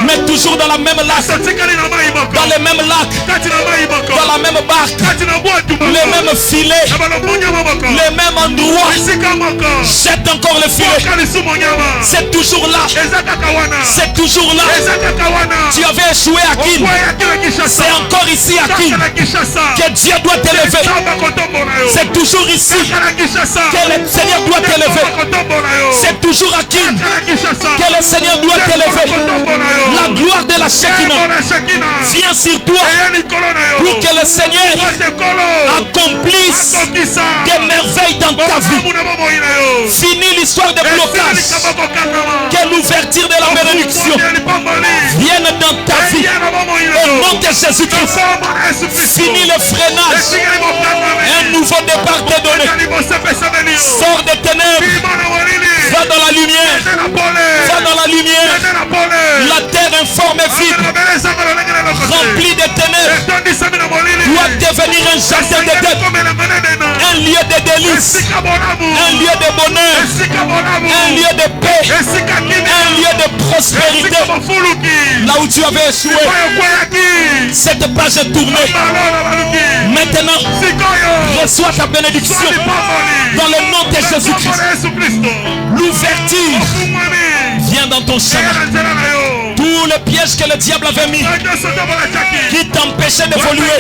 mais toujours dans la même lac, dans le même lac, dans la même barque, les mêmes filets, les mêmes endroits. Jette encore le filet. C'est toujours là. C'est toujours là. Tu avais échoué à Kin. C'est encore ici à Kin que Dieu doit t'élever. C'est toujours ici que le Seigneur doit t'élever. C'est toujours à Kin que le Seigneur doit t'élever. La gloire de la Shekinah vient sur toi pour que le Seigneur accomplisse des merveilles dans ta vie. Fini l'histoire de blocage. Que l'ouverture de la bénédiction vienne dans ta vie. Au nom de Jésus-Christ. Fini le freinage. Un nouveau départ t'est donné. Sors des ténèbres. Va dans la lumière. Va dans la lumière. La terre informe et vide, remplie de ténèbres, doit devenir un jardin de dette, un lieu de délices, un lieu de bonheur, un lieu de paix, un lieu de prospérité. Là où tu avais échoué, cette page est tournée. Maintenant, reçois ta bénédiction dans le nom de Jésus-Christ. L'ouverture vient dans ton chemin. Tous les pièges que le diable avait mis qui t'empêchaient d'évoluer,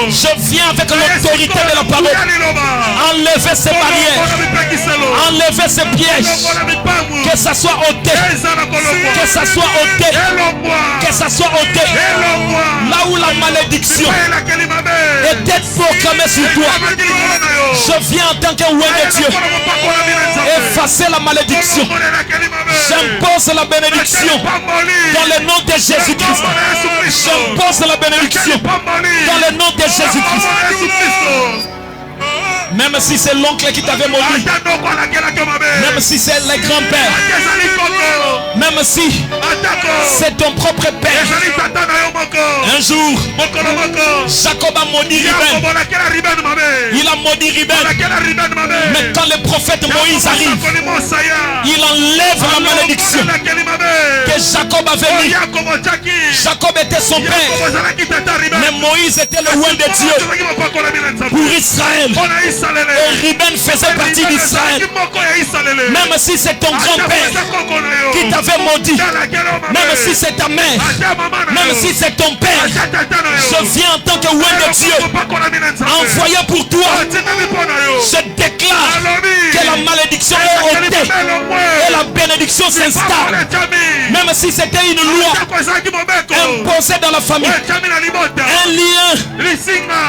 je viens avec l'autorité de la parole enlever ces barrières, enlever ces pièges, que ça soit ôté, que ça soit ôté, que ça soit ôté. Là où la malédiction était proclamée sur toi, je viens en tant que roi de Dieu effacer la malédiction. J'impose la bénédiction dans le nom de Jésus-Christ. J'impose la bénédiction dans le nom de Jésus-Christ. Même si c'est l'oncle qui t'avait maudit, même si c'est le grand-père, même si c'est ton propre père, un jour Jacob a maudit Ruben. Il a maudit Ruben. Mais quand le prophète Moïse arrive, il enlève la malédiction que Jacob avait mis. Jacob était son père, mais Moïse était le roi de Dieu pour Israël. Et Ruben faisait partie d'Israël. Même si c'est ton grand-père qui t'avait maudit, même si c'est ta mère, même si c'est ton père, je viens en tant que roi de Dieu, envoyé pour toi. Je déclare que la malédiction est ôtée et la bénédiction s'installe. Même si c'était une loi imposée dans la famille, un lien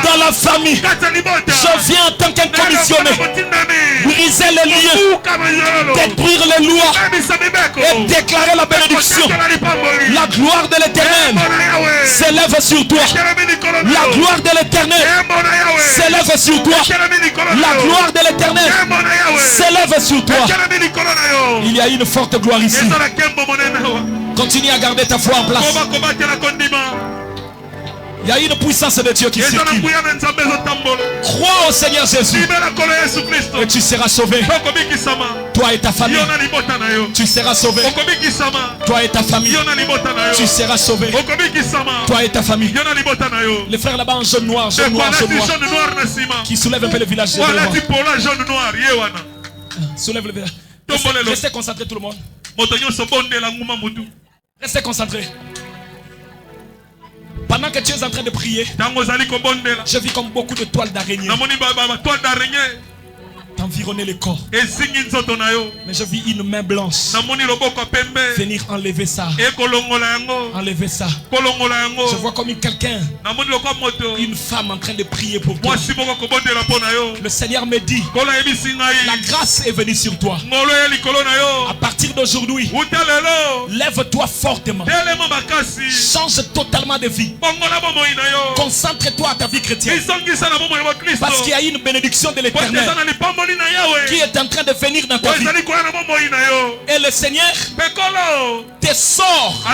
dans la famille, je viens en tant qu'un commissionné briser les liens, détruire les lois et déclarer la bénédiction. La gloire de l'Éternel s'élève sur toi. La gloire de l'Éternel s'élève sur toi. La gloire de l'Éternel s'élève sur toi. Il y a une forte gloire ici. Continue à garder ta foi en place. Il y a une puissance de Dieu qui circule. Crois au Seigneur Jésus et tu seras sauvé. Toi et ta famille. Tu seras sauvé. Toi et ta famille. Tu seras sauvé. Toi et ta famille. Les frères là-bas en jaune noir, jaune noir, jaune noir, qui soulèvent un peu le village. Soulève le village. Restez concentrés tout le monde. Restez concentrés. Pendant que tu es en train de prier, je vis comme beaucoup de toiles d'araignée t'environner le corps. Mais je vis une main blanche venir enlever ça. Enlever ça. Je vois comme quelqu'un, une femme en train de prier pour toi. Le Seigneur me dit, la grâce est venue sur toi. À partir d'aujourd'hui, lève-toi fortement. Change totalement de vie. Concentre-toi à ta vie chrétienne. Parce qu'il y a une bénédiction de l'Éternel qui est en train de venir dans ta vie. Et le Seigneur te sort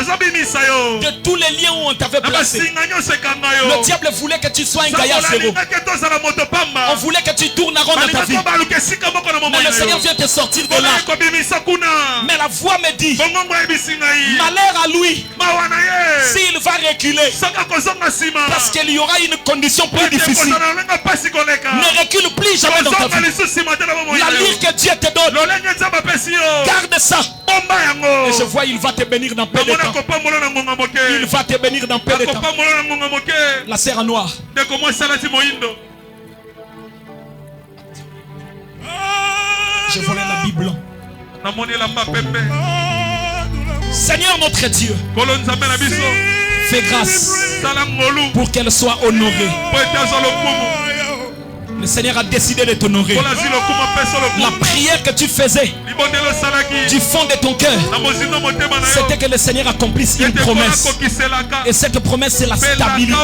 de tous les liens où on t'avait placé. Le diable voulait que tu sois un gaillard zéro. On voulait que tu tournes en rond dans ta vie. Mais le Seigneur vient te sortir de là. Mais la voix me dit, malheur à lui s'il va reculer, parce qu'il y aura une condition plus difficile. Ne recule plus jamais dans ta vie. La lyre que Dieu te donne, garde ça. Et je vois, il va te bénir dans peu de temps. Il va te bénir dans peu de temps. La sœur en noir. Je volais la Bible. Seigneur notre Dieu, fais grâce pour qu'elle soit honorée. Le Seigneur a décidé de t'honorer. La prière que tu faisais du fond de ton cœur, c'était que le Seigneur accomplisse une promesse. Et cette promesse, c'est la stabilité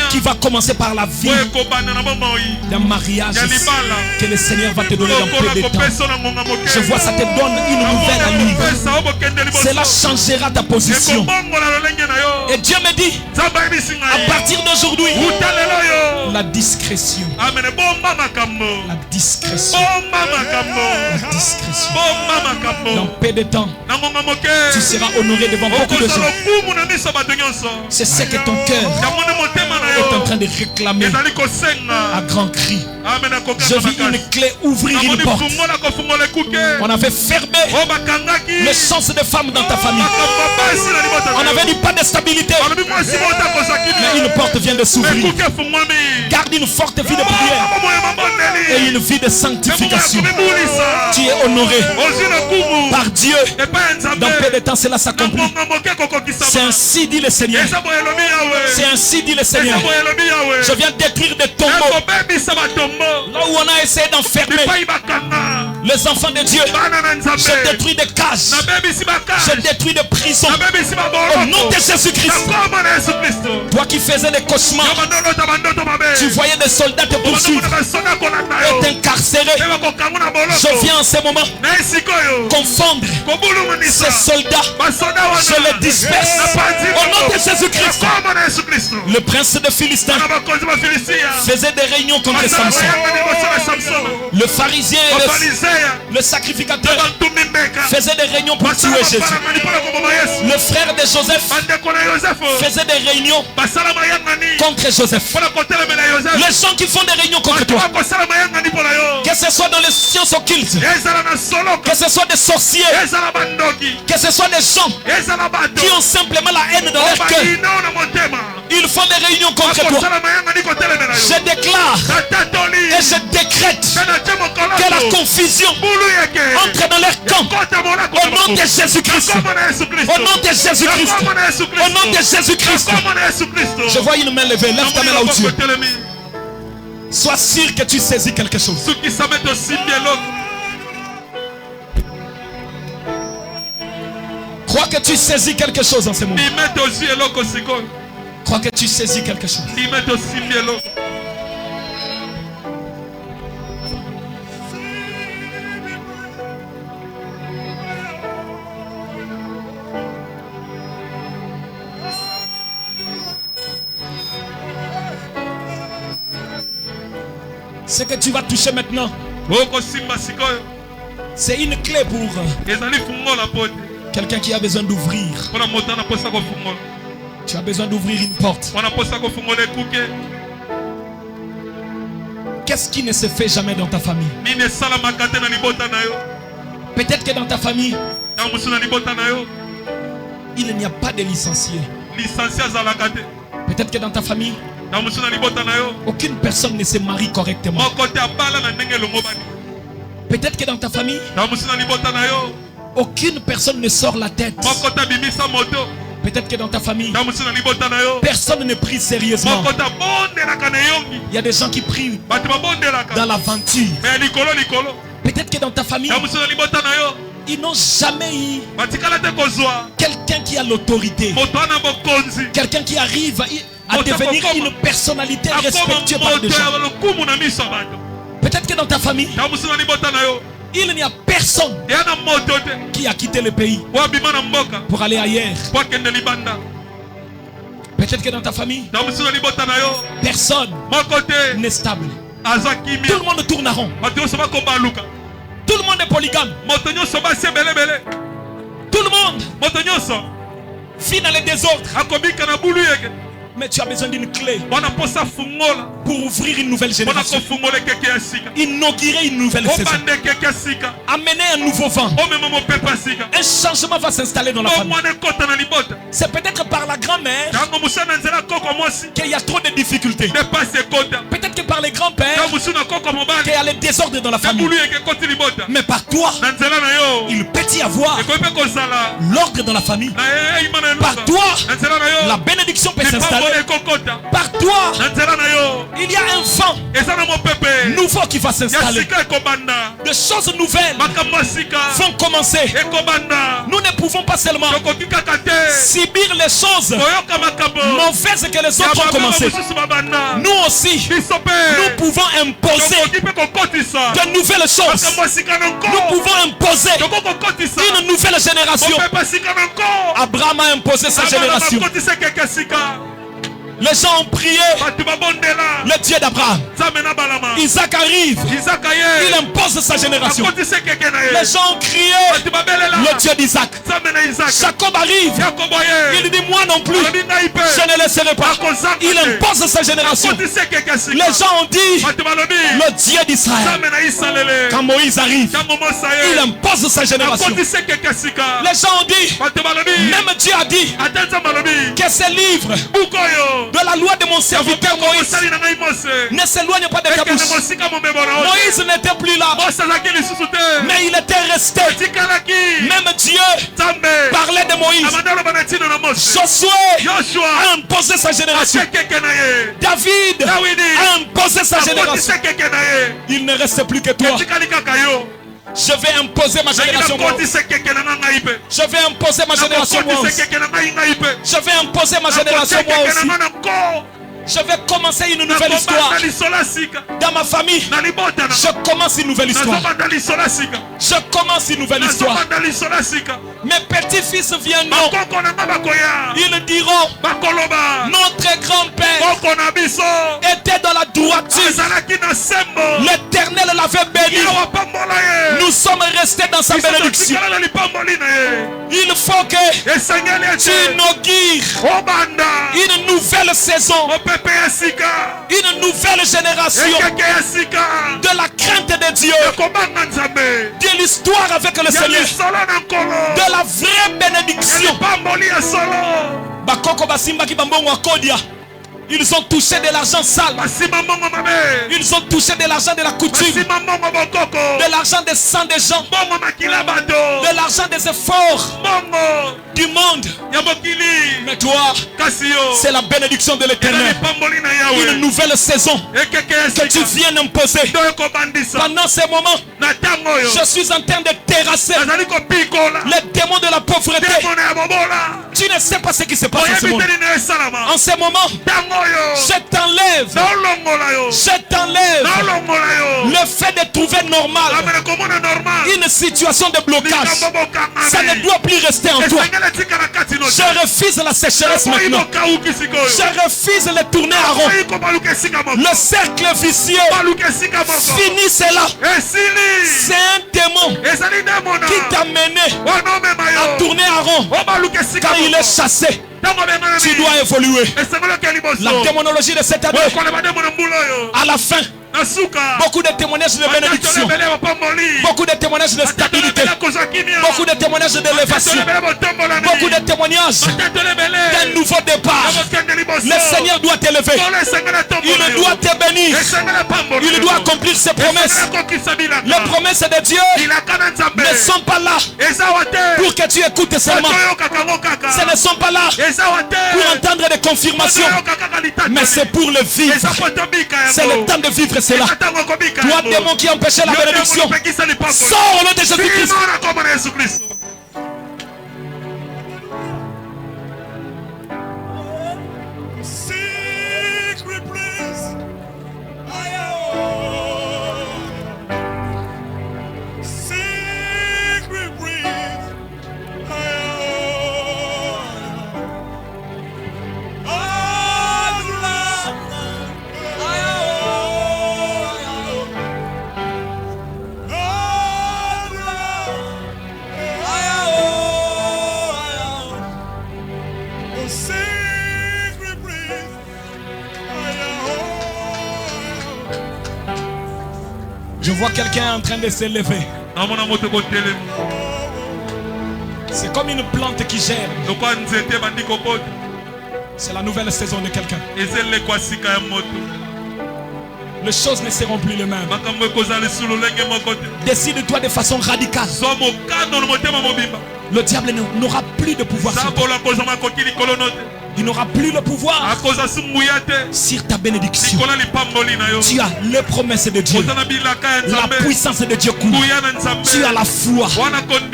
qui va commencer par la vie d'un mariage que le Seigneur va te donner dans peu de temps. Je vois, ça te donne une nouvelle allure. Cela changera ta position. Et Dieu me dit, à partir d'aujourd'hui, la discrétion. La discrétion. La discrétion. Dans peu de temps, tu seras honoré devant beaucoup de gens. C'est ce que ton cœur est en train de réclamer à grands cris. Je vis une clé ouvrir une porte. On avait fermé le sens de femme dans ta famille. On avait dit pas de stabilité. Mais une porte vient de s'ouvrir. Garde une forte vie de prière et une vie de sanctification. Tu es honoré par Dieu. Dans peu de temps, cela s'accomplit. C'est ainsi dit le Seigneur. C'est ainsi dit le Seigneur. Je viens détruire des tombeaux. Là où on a essayé d'enfermer les enfants de Dieu, je détruis des cages, je détruis des prisons. Au nom de Jésus-Christ. Toi qui faisais des cauchemars, tu voyais des soldats te poursuivre et t'incarcérer. Je viens en ce moment confondre ces soldats. Je les disperse au nom de Jésus-Christ. Le prince de Philistin faisait des réunions contre Samson. Le pharisien le sacrificateur, faisait des réunions pour tuer Jésus. Le frère de Joseph faisait des réunions contre Joseph. Les gens qui font des réunions contre toi, que ce soit dans les sciences occultes, que ce soit des sorciers, que ce soit des gens qui ont simplement la haine dans leur cœur, ils font des réunions contre toi. Je déclare et je décrète que la confusion entre dans leur camp au nom de Jésus-Christ. Au nom de Jésus-Christ. Au nom de Jésus-Christ. Je vois une main levée. Lève ta main là où tu es. Sois sûr que tu saisis quelque chose. Crois que tu saisis quelque chose en ce moment. Crois que tu saisis quelque chose. Ce que tu vas toucher maintenant, c'est une clé pour quelqu'un qui a besoin d'ouvrir. Tu as besoin d'ouvrir une porte. Qu'est-ce qui ne se fait jamais dans ta famille? Peut-être que dans ta famille, il n'y a pas de licencié. Peut-être que dans ta famille, aucune personne ne se marie correctement. Peut-être que dans ta famille, aucune personne ne sort la tête. Peut-être que dans ta famille, personne ne prie sérieusement. Il y a des gens qui prient dans l'aventure. Peut-être que dans ta famille, ils n'ont jamais eu quelqu'un qui a l'autorité, quelqu'un qui arrive à devenir une personnalité respectée par des gens. Peut-être que dans ta famille, il n'y a personne qui a quitté le pays pour aller ailleurs. Peut-être que dans ta famille, personne n'est stable. Tout le monde tourne à rond. Tout le monde est polygame. Tout le monde vit dans les désordres. Mais tu as besoin d'une clé pour ouvrir une nouvelle génération, inaugurer une nouvelle saison, amener un nouveau vent. Un changement va s'installer dans la famille. C'est peut-être par la grand-mère qu'il y a trop de difficultés. Peut-être que par les grands-pères qu'il y a les désordres dans la famille. Mais par toi, il peut y avoir l'ordre dans la famille. Par toi, la bénédiction peut s'installer. Par toi, il y a un vent nouveau qui va s'installer. Des choses nouvelles vont commencer. Nous ne pouvons pas seulement subir les choses mauvaises que les autres ont commencé. Nous aussi, nous pouvons imposer de nouvelles choses. Nous pouvons imposer une nouvelle génération. Abraham a imposé sa génération. Les gens ont prié le Dieu d'Abraham. Isaac arrive. Il impose sa génération. Les gens ont crié le Dieu d'Isaac. Jacob arrive. Il dit moi non plus, je ne laisserai pas. Il impose sa génération. Les gens ont dit le Dieu d'Israël. Quand Moïse arrive, il impose sa génération. Les gens ont dit, même Dieu a dit que ces livres de la loi de mon serviteur Moïse ne s'éloigne pas de ta bouche. Moïse n'était plus là, mais il était resté. Même Dieu parlait de Moïse. Josué a imposé sa génération. David a imposé sa génération. Il ne reste plus que toi. Je vais imposer ma génération. Je vais imposer ma génération moi aussi. Je vais imposer ma génération moi aussi. Je vais commencer une nouvelle histoire. Dans ma famille, je commence une nouvelle histoire. Je commence une nouvelle histoire. Mes petits-fils viendront. Ils diront, notre grand-père était dans la droiture. L'Éternel l'avait béni. Nous sommes restés dans sa bénédiction. Il faut que tu inaugures une nouvelle saison, une nouvelle génération de la crainte de Dieu, de l'histoire avec le Seigneur, de la vraie bénédiction. Ils ont touché de l'argent sale. Ils ont touché de l'argent de la coutume, de l'argent des sangs des gens, de l'argent des efforts du monde. Mais toi, c'est la bénédiction de l'Éternel. Une nouvelle saison que tu viens d'imposer. Pendant ces moments, je suis en train de terrasser les démons de la pauvreté. Tu ne sais pas ce qui se passe en ce moment. En ce moment, je t'enlève le fait de trouver normal une situation de blocage. Ça ne doit plus rester en toi. Je refuse la sécheresse maintenant. Je refuse le tourner à rond. Le cercle vicieux, fini cela. C'est un démon qui t'a mené à tourner à rond. Quand il est chassé, tu dois évoluer. La démonologie de cette année, à la fin, beaucoup de témoignages de bénédiction, beaucoup de témoignages de stabilité, beaucoup de témoignages d'élévation, beaucoup de témoignages d'un nouveau départ. Le Seigneur doit t'élever, il doit te bénir, il doit accomplir ses promesses. Les promesses de Dieu ne sont pas là pour que tu écoutes seulement. Ce ne sont pas là pour entendre des confirmations, mais c'est pour le vivre. C'est le temps de vivre cela. Toi, démon qui empêchait la bénédiction, sors au nom de Jésus-Christ. Je vois quelqu'un en train de s'élever. C'est comme une plante qui germe. C'est la nouvelle saison de quelqu'un. Les choses ne seront plus les mêmes. Décide-toi de façon radicale. Le diable n'aura plus de pouvoir sur toi. Il n'aura plus le pouvoir sur ta bénédiction. Tu as les promesses de Dieu. La puissance de Dieu coule. Tu as la foi.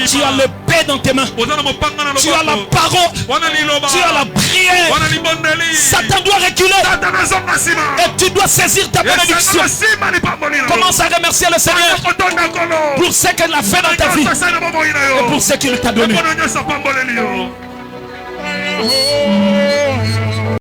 Tu as le paix dans tes mains. Tu as la parole. Tu as la prière. Satan doit reculer. Et tu dois saisir ta bénédiction. Commence à remercier le Seigneur pour ce qu'il a fait dans ta vie et pour ce qu'il t'a donné.